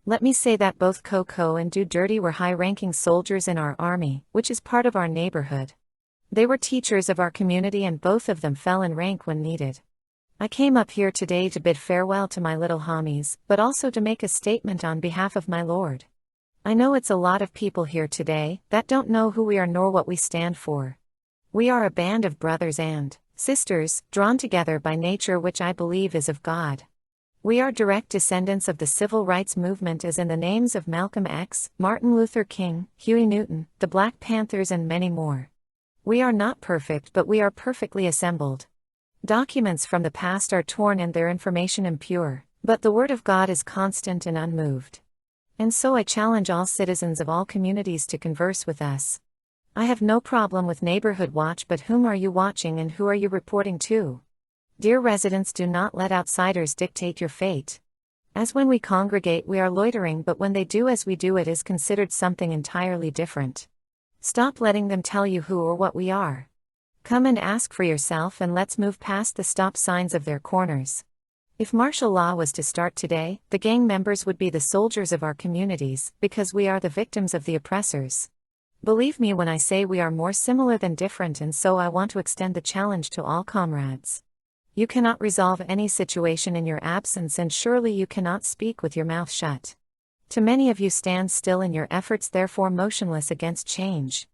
Let me say that both Coco and Do Dirty were high-ranking soldiers in our army, which is part of our neighborhood. They were teachers of our community and both of them fell in rank when needed. I came up here today to bid farewell to my little homies, but also to make a statement on behalf of my Lord. I know it's a lot of people here today that don't know who we are nor what we stand for. We are a band of brothers and sisters, drawn together by nature, which I believe is of God. We are direct descendants of the civil rights movement, as in the names of Malcolm X, Martin Luther King, Huey Newton, the Black Panthers and many more. We are not perfect, but we are perfectly assembled. Documents from the past are torn and their information impure, but the Word of God is constant and unmoved. And so I challenge all citizens of all communities to converse with us. I have no problem with neighborhood watch, but whom are you watching and who are you reporting to? Dear residents, do not let outsiders dictate your fate. As when we congregate we are loitering, but when they do as we do it is considered something entirely different. Stop letting them tell you who or what we are. Come and ask for yourself and let's move past the stop signs of their corners. If martial law was to start today, the gang members would be the soldiers of our communities, because we are the victims of the oppressors. Believe me when I say we are more similar than different, and so I want to extend the challenge to all comrades. You cannot resolve any situation in your absence, and surely you cannot speak with your mouth shut. To many of you stand still in your efforts, therefore motionless against change.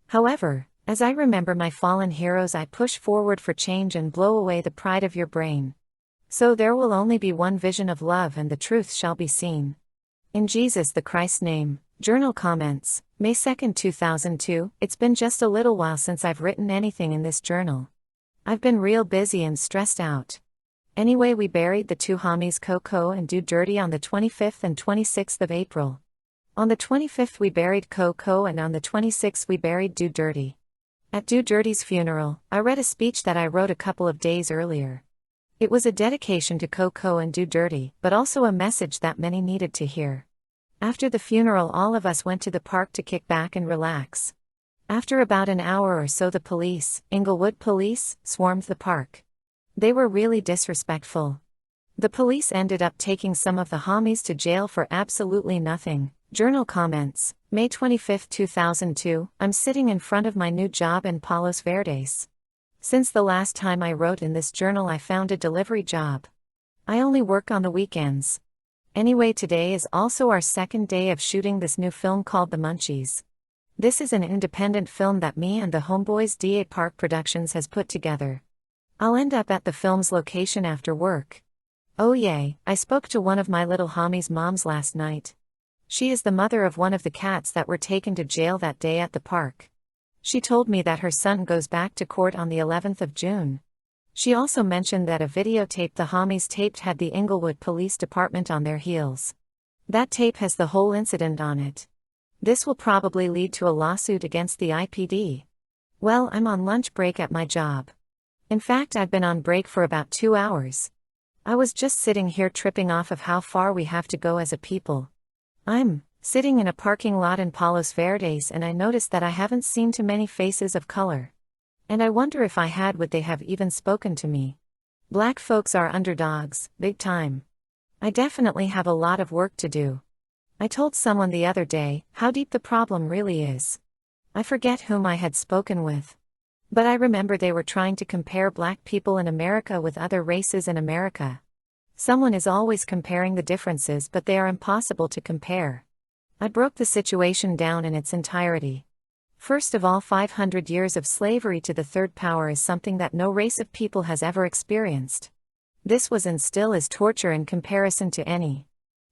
However, as I remember my fallen heroes, I push forward for change and blow away the pride of your brain. So there will only be one vision of love and the truth shall be seen. In Jesus the Christ's name. Journal comments. May 2, 2002. It's been just a little while since I've written anything in this journal. I've been real busy and stressed out. Anyway, we buried the 2 homies Coco and Do Dirty on the 25th and 26th of April. On the 25th we buried Coco and on the 26th we buried Do Dirty. At Do Dirty's funeral, I read a speech that I wrote a couple of days earlier. It was a dedication to Coco and Do Dirty, but also a message that many needed to hear. After the funeral, all of us went to the park to kick back and relax. After about an hour or so, the police, Inglewood police, swarmed the park. They were really disrespectful. The police ended up taking some of the homies to jail for absolutely nothing. Journal comments, May 25, 2002, I'm sitting in front of my new job in Palos Verdes. Since the last time I wrote in this journal, I found a delivery job. I only work on the weekends. Anyway, today is also our second day of shooting this new film called The Munchies. This is an independent film that me and the homeboys DA Park Productions has put together. I'll end up at the film's location after work. Oh yay, I spoke to one of my little homie's moms last night. She is the mother of one of the cats that were taken to jail that day at the park. She told me that her son goes back to court on the 11th of June. She also mentioned that a videotape the homies taped had the Inglewood Police Department on their heels. That tape has the whole incident on it. This will probably lead to a lawsuit against the IPD. Well, I'm on lunch break at my job. In fact, I've been on break for about 2 hours. I was just sitting here tripping off of how far we have to go as a people. I'm sitting in a parking lot in Palos Verdes, and I noticed that I haven't seen too many faces of color. And I wonder if I had, would they have even spoken to me? Black folks are underdogs, big time. I definitely have a lot of work to do. I told someone the other day how deep the problem really is. I forget whom I had spoken with. But I remember they were trying to compare black people in America with other races in America. Someone is always comparing the differences, but they are impossible to compare. I broke the situation down in its entirety. First of all, 500 years of slavery to the third power is something that no race of people has ever experienced. This was and still is torture in comparison to any.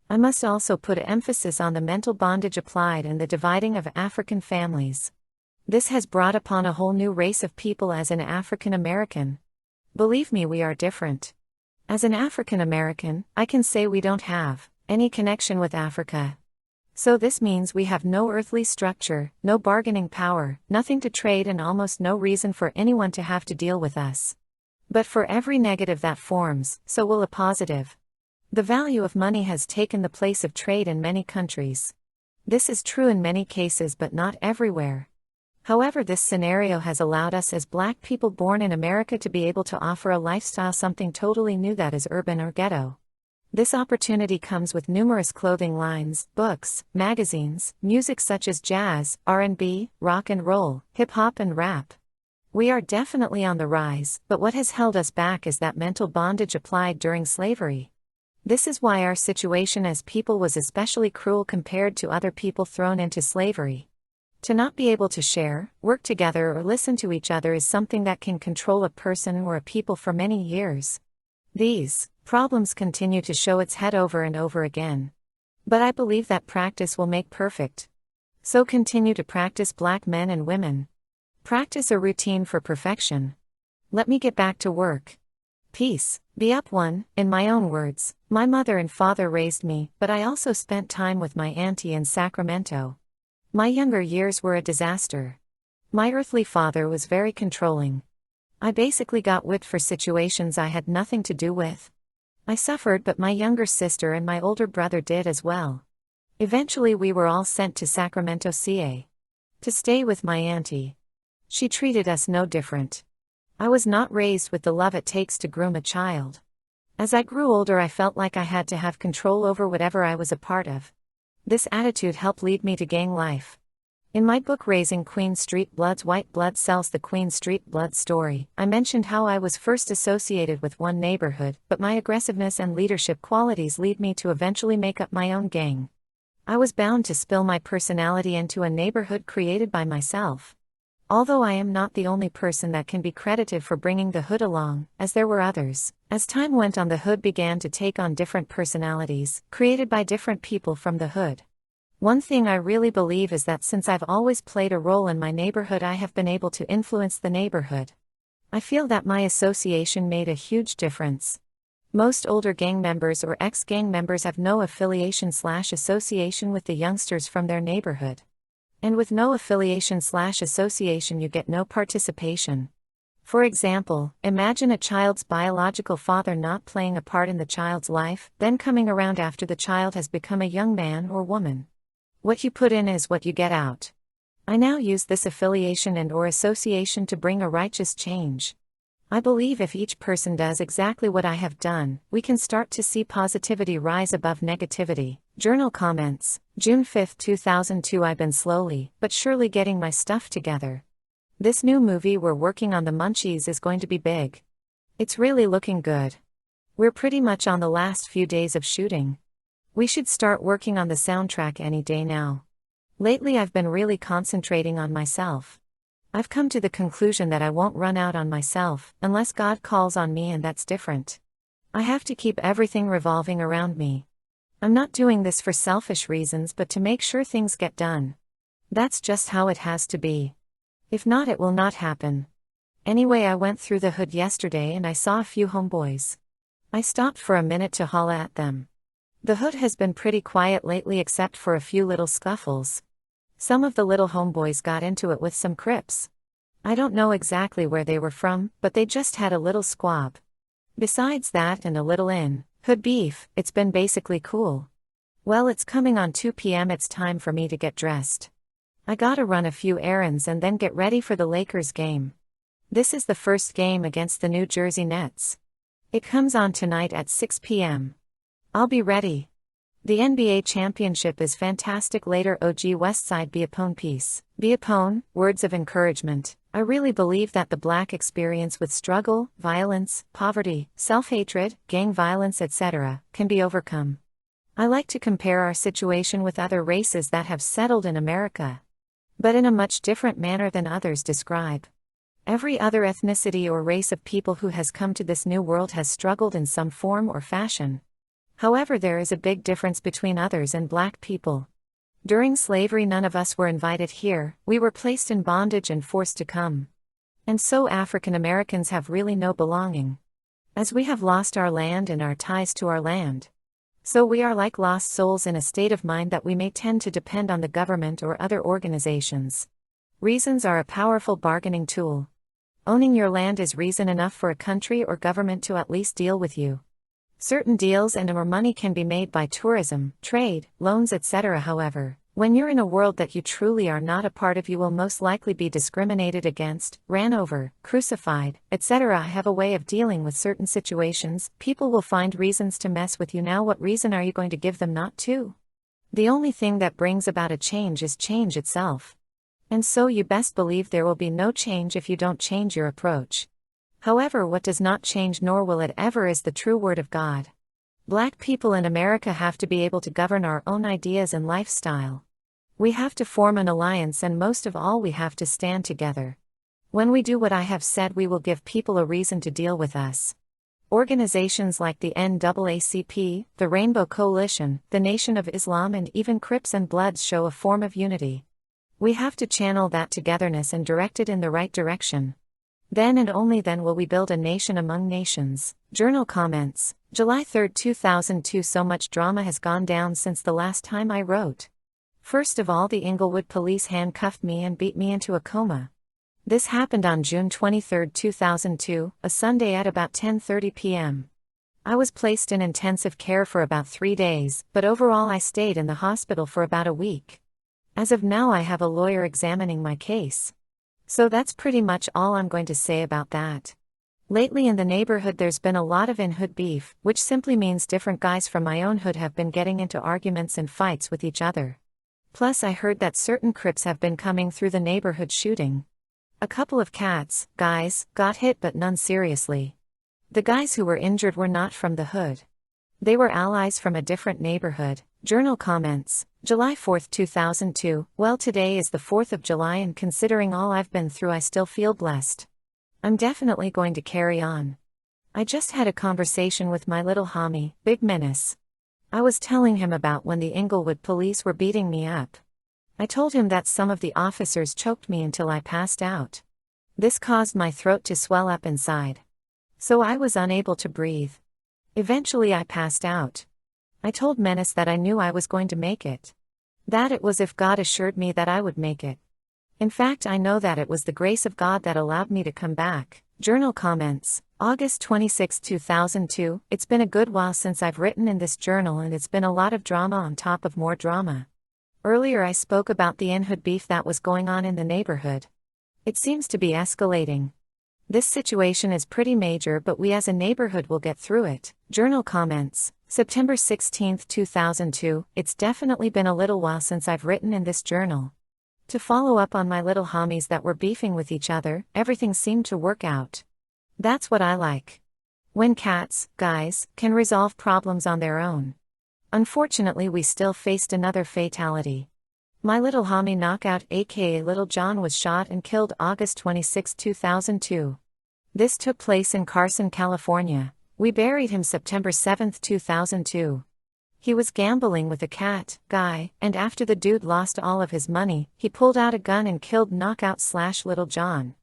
I must also put emphasis on the mental bondage applied and the dividing of African families. This has brought upon a whole new race of people as an African American. Believe me, we are different. As an African American, I can say we don't have any connection with Africa. So this means we have no earthly structure, no bargaining power, nothing to trade, and almost no reason for anyone to have to deal with us. But for every negative that forms, so will a positive. The value of money has taken the place of trade in many countries. This is true in many cases, but not everywhere. However, this scenario has allowed us as black people born in America to be able to offer a lifestyle something totally new that is urban or ghetto. This opportunity comes with numerous clothing lines, books, magazines, music such as jazz, R&B, rock and roll, hip-hop and rap. We are definitely on the rise, but what has held us back is that mental bondage applied during slavery. This is why our situation as people was especially cruel compared to other people thrown into slavery. To not be able to share, work together, or listen to each other is something that can control a person or a people for many years. These problems continue to show its head over and over again. But I believe that practice will make perfect. So continue to practice, black men and women. Practice a routine for perfection. Let me get back to work. Peace. BeUpOne. In my own words, my mother and father raised me, but I also spent time with my auntie in Sacramento. My younger years were a disaster. My earthly father was very controlling. I basically got whipped for situations I had nothing to do with. I suffered, but my younger sister and my older brother did as well. Eventually we were all sent to Sacramento, CA, to stay with my auntie. She treated us no different. I was not raised with the love it takes to groom a child. As I grew older, I felt like I had to have control over whatever I was a part of. This attitude helped lead me to gang life. In my book Raising Queen Street Bloods, White Blood Sells, the Queen Street Blood story, I mentioned how I was first associated with one neighborhood, but my aggressiveness and leadership qualities lead me to eventually make up my own gang. I was bound to spill my personality into a neighborhood created by myself. Although I am not the only person that can be credited for bringing the hood along, as there were others. As time went on, the hood began to take on different personalities, created by different people from the hood. One thing I really believe is that since I've always played a role in my neighborhood, I have been able to influence the neighborhood. I feel that my association made a huge difference. Most older gang members or ex-gang members have no affiliation/association with the youngsters from their neighborhood. And with no affiliation/association, you get no participation. For example, imagine a child's biological father not playing a part in the child's life, then coming around after the child has become a young man or woman. What you put in is what you get out. I now use this affiliation and/or association to bring a righteous change. I believe if each person does exactly what I have done, we can start to see positivity rise above negativity. Journal comments. June 5, 2002. I've been slowly, but surely getting my stuff together. This new movie we're working on, The Munchies, is going to be big. It's really looking good. We're pretty much on the last few days of shooting. We should start working on the soundtrack any day now. Lately I've been really concentrating on myself. I've come to the conclusion that I won't run out on myself, unless God calls on me, and that's different. I have to keep everything revolving around me. I'm not doing this for selfish reasons, but to make sure things get done. That's just how it has to be. If not, it will not happen. Anyway, I went through the hood yesterday and I saw a few homeboys. I stopped for a minute to holla at them. The hood has been pretty quiet lately except for a few little scuffles. Some of the little homeboys got into it with some Crips. I don't know exactly where they were from, but they just had a little squab. Besides that and a little hood beef, it's been basically cool. Well, it's coming on 2 p.m. It's time for me to get dressed. I gotta run a few errands and then get ready for the Lakers game. This is the first game against the New Jersey Nets. It comes on tonight at 6 p.m. I'll be ready. The NBA championship is fantastic. Later, OG Westside BeUpOne piece. BeUpOne, words of encouragement. I really believe that the Black experience with struggle, violence, poverty, self-hatred, gang violence, etc., can be overcome. I like to compare our situation with other races that have settled in America, but in a much different manner than others describe. Every other ethnicity or race of people who has come to this new world has struggled in some form or fashion. However, there is a big difference between others and Black people. During slavery, none of us were invited here, we were placed in bondage and forced to come. And so African Americans have really no belonging, as we have lost our land and our ties to our land. So we are like lost souls in a state of mind that we may tend to depend on the government or other organizations. Reasons are a powerful bargaining tool. Owning your land is reason enough for a country or government to at least deal with you. Certain deals and/or money can be made by tourism, trade, loans, etc. However, when you're in a world that you truly are not a part of, you will most likely be discriminated against, ran over, crucified, etc. I have a way of dealing with certain situations. People will find reasons to mess with you. Now, what reason are you going to give them not to? The only thing that brings about a change is change itself. And so you best believe there will be no change if you don't change your approach. However, what does not change, nor will it ever, is the true word of God. Black people in America have to be able to govern our own ideas and lifestyle. We have to form an alliance, and most of all, we have to stand together. When we do what I have said, we will give people a reason to deal with us. Organizations like the NAACP, the Rainbow Coalition, the Nation of Islam, and even Crips and Bloods show a form of unity. We have to channel that togetherness and direct it in the right direction. Then and only then will we build a nation among nations. Journal comments. July 3, 2002. So much drama has gone down since the last time I wrote. First of all, the Inglewood police handcuffed me and beat me into a coma. This happened on June 23, 2002, a Sunday at about 10:30 p.m. I was placed in intensive care for about 3 days, but overall I stayed in the hospital for about a week. As of now, I have a lawyer examining my case. So that's pretty much all I'm going to say about that. Lately in the neighborhood there's been a lot of in-hood beef, which simply means different guys from my own hood have been getting into arguments and fights with each other. Plus, I heard that certain Crips have been coming through the neighborhood shooting. A couple of guys, got hit, but none seriously. The guys who were injured were not from the hood. They were allies from a different neighborhood. Journal comments. July 4, 2002. Well, today is the 4th of July, and considering all I've been through, I still feel blessed. I'm definitely going to carry on. I just had a conversation with my little homie, Big Menace. I was telling him about when the Inglewood police were beating me up. I told him that some of the officers choked me until I passed out. This caused my throat to swell up inside, so I was unable to breathe. Eventually I passed out. I told Menace that I knew I was going to make it. That it was if God assured me that I would make it. In fact, I know that it was the grace of God that allowed me to come back. Journal comments. August 26, 2002. It's been a good while since I've written in this journal, and it's been a lot of drama on top of more drama. Earlier I spoke about the in-hood beef that was going on in the neighborhood. It seems to be escalating. This situation is pretty major, but we as a neighborhood will get through it. Journal comments. September 16, 2002. It's definitely been a little while since I've written in this journal. To follow up on my little homies that were beefing with each other, everything seemed to work out. That's what I like. When cats, guys, can resolve problems on their own. Unfortunately, we still faced another fatality. My little homie Knockout aka Little John was shot and killed August 26, 2002. This took place in Carson, California. We buried him September 7, 2002. He was gambling with a cat, guy, and after the dude lost all of his money, he pulled out a gun and killed Knockout/Little John.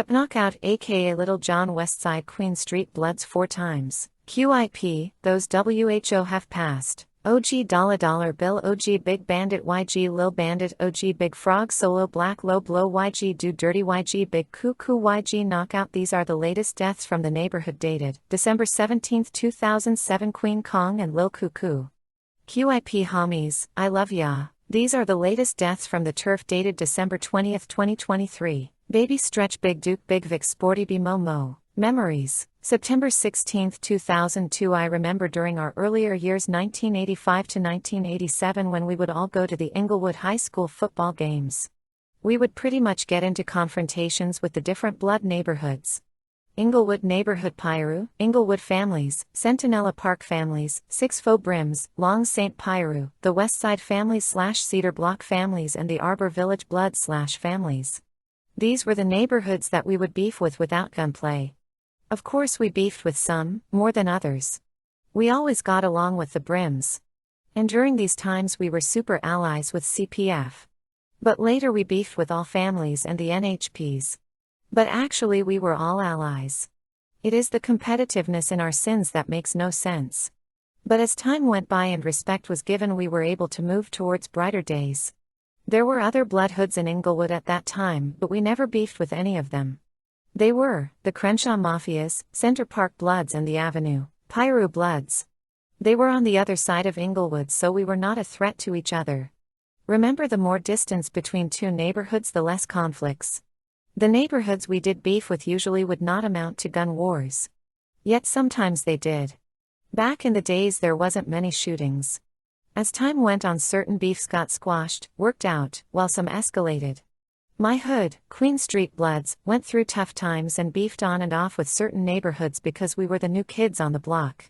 Knockout aka Little John Westside Queen Street Bloods 4 times. QIP, those WHO have passed. OG $dollar bill, OG Big Bandit, YG Lil Bandit, OG Big Frog, Solo Black Low Blow, YG Do Dirty, YG Big Cuckoo, YG Knockout. These are the latest deaths from the neighborhood dated December 17, 2007. Queen Kong and Lil Cuckoo. QIP homies, I love ya. These are the latest deaths from the turf dated December 20, 2023. Baby Stretch, Big Duke, Big Vic, Sporty B Momo. Memories. September 16, 2002. I remember during our earlier years 1985 to 1987 when we would all go to the Inglewood High School football games. We would pretty much get into confrontations with the different blood neighborhoods. Inglewood Neighborhood Piru, Inglewood families, Centinela Park families, Six Faux Brims, Long St. Piru, the Westside families/Cedar Block families, and the Arbor Village Blood/families. These were the neighborhoods that we would beef with without gunplay. Of course we beefed with some, more than others. We always got along with the Brims. And during these times we were super allies with CPF. But later we beefed with all families and the NHPs. But actually we were all allies. It is the competitiveness in our sins that makes no sense. But as time went by and respect was given, we were able to move towards brighter days. There were other blood hoods in Inglewood at that time, but we never beefed with any of them. They were the Crenshaw Mafias, Center Park Bloods, and the Avenue Piru Bloods. They were on the other side of Inglewood, so we were not a threat to each other. Remember, the more distance between two neighborhoods, the less conflicts. The neighborhoods we did beef with usually would not amount to gun wars. Yet sometimes they did. Back in the days there wasn't many shootings. As time went on, certain beefs got squashed, worked out, while some escalated. My hood, Queen Street Bloods, went through tough times and beefed on and off with certain neighborhoods because we were the new kids on the block.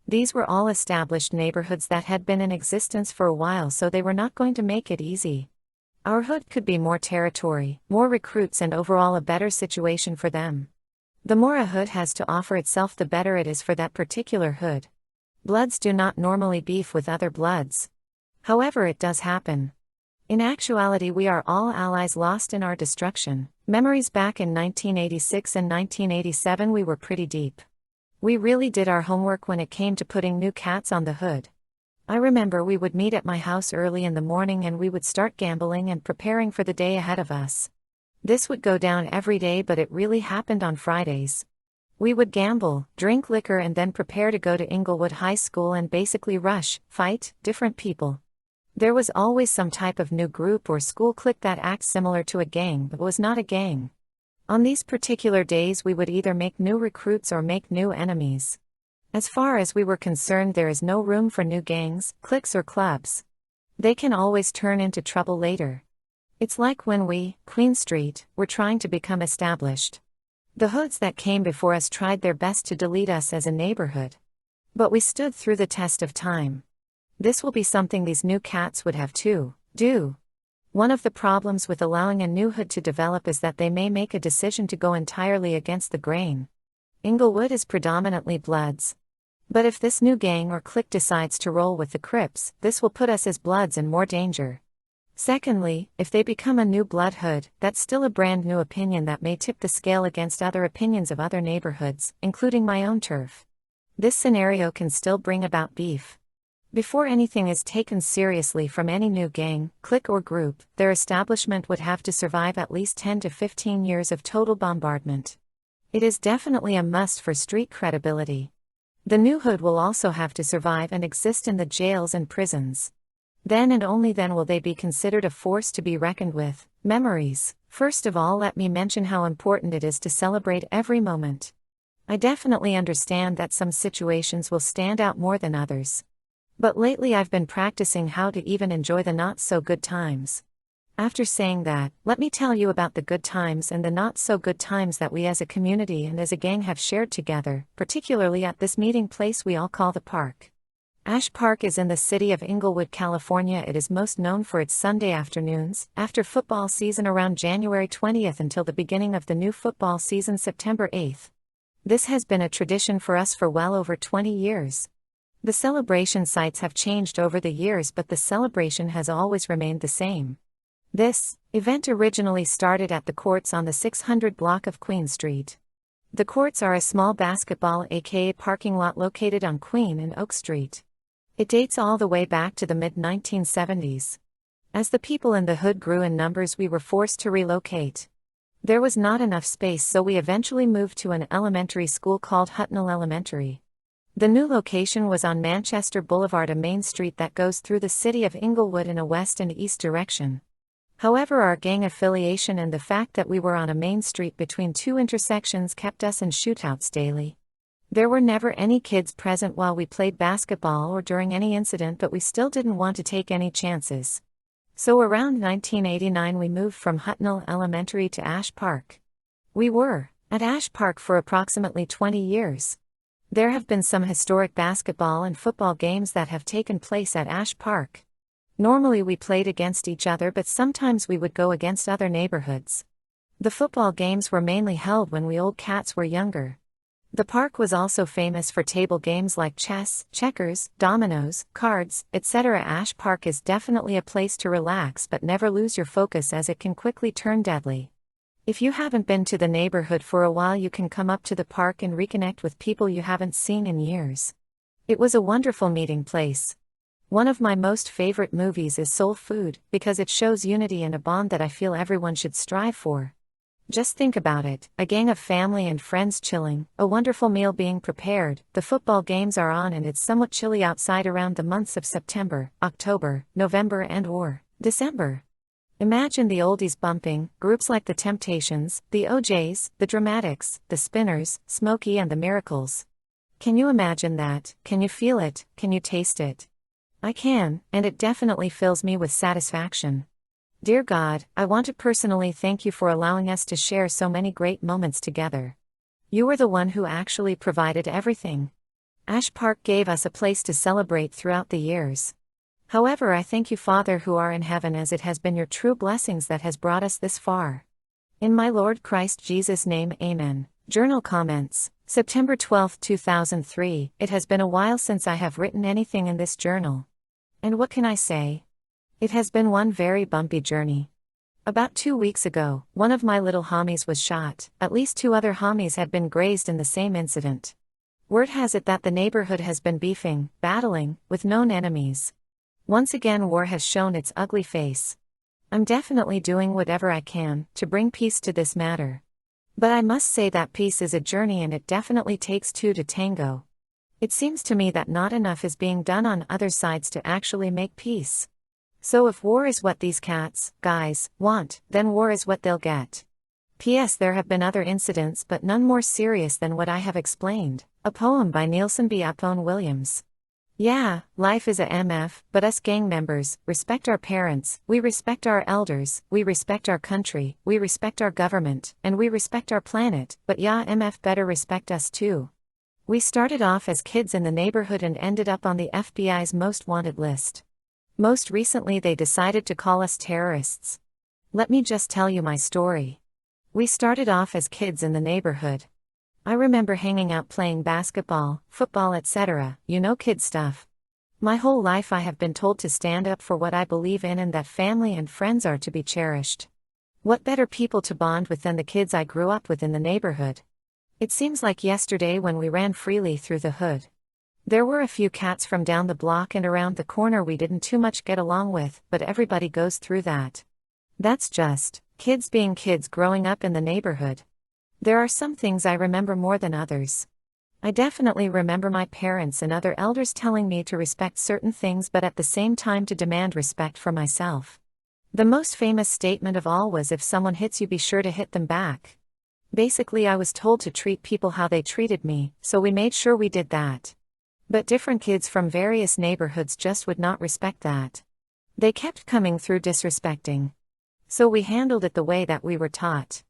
These were all established neighborhoods that had been in existence for a while, so they were not going to make it easy. Our hood could be more territory, more recruits, and overall a better situation for them. The more a hood has to offer itself, the better it is for that particular hood. Bloods do not normally beef with other bloods. However, it does happen. In actuality, we are all allies lost in our destruction. Memories. Back in 1986 and 1987 we were pretty deep. We really did our homework when it came to putting new cats on the hood. I remember we would meet at my house early in the morning and we would start gambling and preparing for the day ahead of us. This would go down every day, but it really happened on Fridays. We would gamble, drink liquor, and then prepare to go to Inglewood High School and basically rush, fight, different people. There was always some type of new group or school clique that acts similar to a gang but was not a gang. On these particular days we would either make new recruits or make new enemies. As far as we were concerned, there is no room for new gangs, cliques, or clubs. They can always turn into trouble later. It's like when we, Queen Street, were trying to become established. The hoods that came before us tried their best to delete us as a neighborhood. But we stood through the test of time. This will be something these new cats would have to do. One of the problems with allowing a new hood to develop is that they may make a decision to go entirely against the grain. Inglewood is predominantly Bloods. But if this new gang or clique decides to roll with the Crips, this will put us as Bloods in more danger. Secondly, if they become a new blood hood, that's still a brand new opinion that may tip the scale against other opinions of other neighborhoods, including my own turf. This scenario can still bring about beef. Before anything is taken seriously from any new gang, clique, or group, their establishment would have to survive at least 10 to 15 years of total bombardment. It is definitely a must for street credibility. The new hood will also have to survive and exist in the jails and prisons. Then and only then will they be considered a force to be reckoned with. Memories. First of all, let me mention how important it is to celebrate every moment. I definitely understand that some situations will stand out more than others. But lately I've been practicing how to even enjoy the not-so-good times. After saying that, let me tell you about the good times and the not-so-good times that we as a community and as a gang have shared together, particularly at this meeting place we all call the park. Ash Park is in the city of Inglewood, California. It is most known for its Sunday afternoons, after football season around January 20th until the beginning of the new football season September 8th. This has been a tradition for us for well over 20 years. The celebration sites have changed over the years, but the celebration has always remained the same. This event originally started at the courts on the 600 block of Queen Street. The courts are a small basketball aka parking lot located on Queen and Oak Street. It dates all the way back to the mid-1970s. As the people in the hood grew in numbers, we were forced to relocate. There was not enough space, so we eventually moved to an elementary school called Huttnall Elementary. The new location was on Manchester Boulevard, a main street that goes through the city of Inglewood in a west and east direction. However, our gang affiliation and the fact that we were on a main street between two intersections kept us in shootouts daily. There were never any kids present while we played basketball or during any incident, but we still didn't want to take any chances. So around 1989 we moved from Huttnall Elementary to Ash Park. We were at Ash Park for approximately 20 years. There have been some historic basketball and football games that have taken place at Ash Park. Normally we played against each other, but sometimes we would go against other neighborhoods. The football games were mainly held when we old cats were younger. The park was also famous for table games like chess, checkers, dominoes, cards, etc. Ash Park is definitely a place to relax but never lose your focus, as it can quickly turn deadly. If you haven't been to the neighborhood for a while, you can come up to the park and reconnect with people you haven't seen in years. It was a wonderful meeting place. One of my most favorite movies is Soul Food, because it shows unity and a bond that I feel everyone should strive for. Just think about it, a gang of family and friends chilling, a wonderful meal being prepared, the football games are on, and it's somewhat chilly outside around the months of September, October, November and/or December. Imagine the oldies bumping, groups like the Temptations, the OJs, the Dramatics, the Spinners, Smokey and the Miracles. Can you imagine that? Can you feel it? Can you taste it? I can, and it definitely fills me with satisfaction. Dear God, I want to personally thank you for allowing us to share so many great moments together. You were the one who actually provided everything. Ash Park gave us a place to celebrate throughout the years. However, I thank you, Father who are in heaven, as it has been your true blessings that has brought us this far. In my Lord Christ Jesus' name, amen. Journal comments. September 12, 2003. It has been a while since I have written anything in this journal. And what can I say? It has been one very bumpy journey. About 2 weeks ago, one of my little homies was shot. At least 2 other homies had been grazed in the same incident. Word has it that the neighborhood has been beefing, battling, with known enemies. Once again, war has shown its ugly face. I'm definitely doing whatever I can to bring peace to this matter. But I must say that peace is a journey, and it definitely takes 2 to tango. It seems to me that not enough is being done on other sides to actually make peace. So if war is what these guys, want, then war is what they'll get. P.S. There have been other incidents, but none more serious than what I have explained. A poem by Neilson Williams. Yeah, life is a MF, but us gang members respect our parents, we respect our elders, we respect our country, we respect our government, and we respect our planet, but yeah, MF better respect us too. We started off as kids in the neighborhood and ended up on the FBI's most wanted list. Most recently they decided to call us terrorists. Let me just tell you my story. We started off as kids in the neighborhood. I remember hanging out playing basketball, football, etc., kid stuff. My whole life I have been told to stand up for what I believe in and that family and friends are to be cherished. What better people to bond with than the kids I grew up with in the neighborhood? It seems like yesterday when we ran freely through the hood. There were a few cats from down the block and around the corner we didn't too much get along with, but everybody goes through that. That's just kids being kids growing up in the neighborhood. There are some things I remember more than others. I definitely remember my parents and other elders telling me to respect certain things but at the same time to demand respect for myself. The most famous statement of all was, if someone hits you, be sure to hit them back. Basically, I was told to treat people how they treated me, so we made sure we did that. But different kids from various neighborhoods just would not respect that. They kept coming through disrespecting. So we handled it the way that we were taught.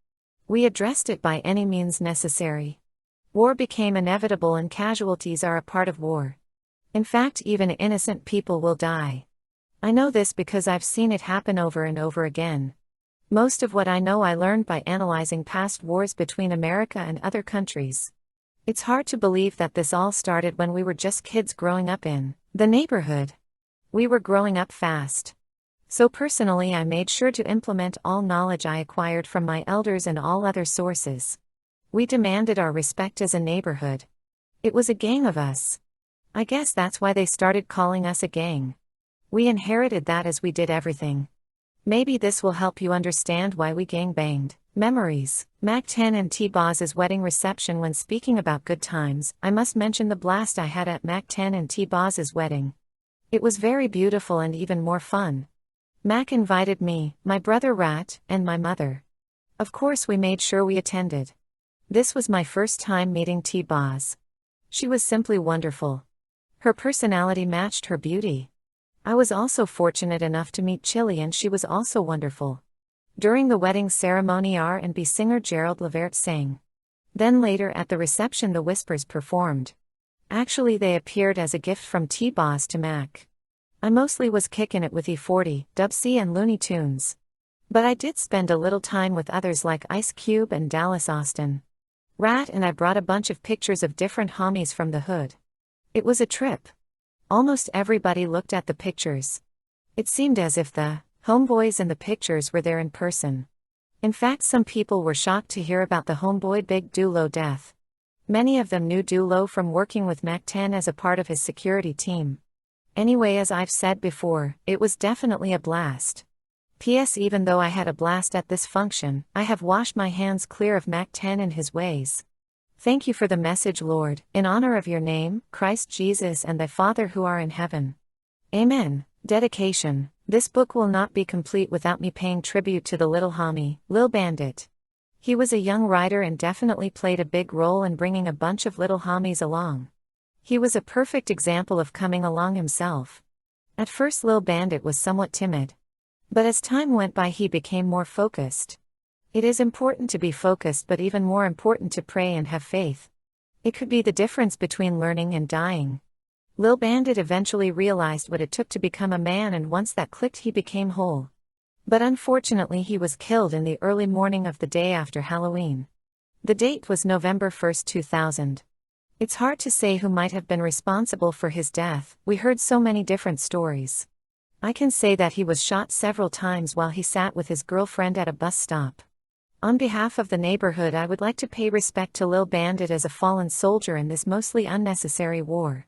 We addressed it by any means necessary. War became inevitable and casualties are a part of war. In fact, even innocent people will die. I know this because I've seen it happen over and over again. Most of what I know I learned by analyzing past wars between America and other countries. It's hard to believe that this all started when we were just kids growing up in the neighborhood. We were growing up fast. So personally, I made sure to implement all knowledge I acquired from my elders and all other sources. We demanded our respect as a neighborhood. It was a gang of us. I guess that's why they started calling us a gang. We inherited that as we did everything. Maybe this will help you understand why we gang-banged. Memories. Mac 10 and T-Boz's wedding reception. When speaking about good times, I must mention the blast I had at Mac 10 and T-Boz's wedding. It was very beautiful and even more fun. Mac invited me, my brother Rat, and my mother. Of course we made sure we attended. This was my first time meeting T-Boz. She was simply wonderful. Her personality matched her beauty. I was also fortunate enough to meet Chili, and she was also wonderful. During the wedding ceremony, R&B singer Gerald Levert sang. Then later at the reception the Whispers performed. Actually they appeared as a gift from T-Boz to Mac. I mostly was kicking it with E40, Dub C and Looney Tunes. But I did spend a little time with others like Ice Cube and Dallas Austin. Rat and I brought a bunch of pictures of different homies from the hood. It was a trip. Almost everybody looked at the pictures. It seemed as if the homeboys in the pictures were there in person. In fact, some people were shocked to hear about the homeboy Big Dulo death. Many of them knew Dulo from working with Mac 10 as a part of his security team. Anyway, as I've said before, it was definitely a blast. P.S. Even though I had a blast at this function, I have washed my hands clear of Mac 10 and his ways. Thank you for the message, Lord, in honor of your name, Christ Jesus, and thy Father who are in heaven. Amen. Dedication. This book will not be complete without me paying tribute to the little homie, Lil Bandit. He was a young writer and definitely played a big role in bringing a bunch of little homies along. He was a perfect example of coming along himself. At first Lil Bandit was somewhat timid. But as time went by he became more focused. It is important to be focused, but even more important to pray and have faith. It could be the difference between learning and dying. Lil Bandit eventually realized what it took to become a man, and once that clicked he became whole. But unfortunately he was killed in the early morning of the day after Halloween. The date was November 1st, 2000. It's hard to say who might have been responsible for his death. We heard so many different stories. I can say that he was shot several times while he sat with his girlfriend at a bus stop. On behalf of the neighborhood, I would like to pay respect to Lil Bandit as a fallen soldier in this mostly unnecessary war.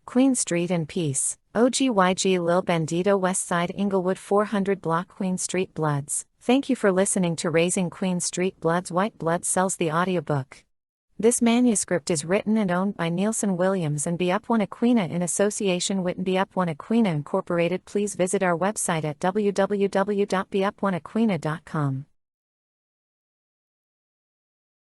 Queen Street in peace. OGYG Lil Bandito, Westside, Inglewood 400 block, Queen Street Bloods. Thank you for listening to Raising Queen Street Bloods. White Blood sells the audiobook. This manuscript is written and owned by Neilson Williams and BeUpOne aQueena in association with BeUpOne aQueena Incorporated. Please visit our website at www.beuponeaqueena.com.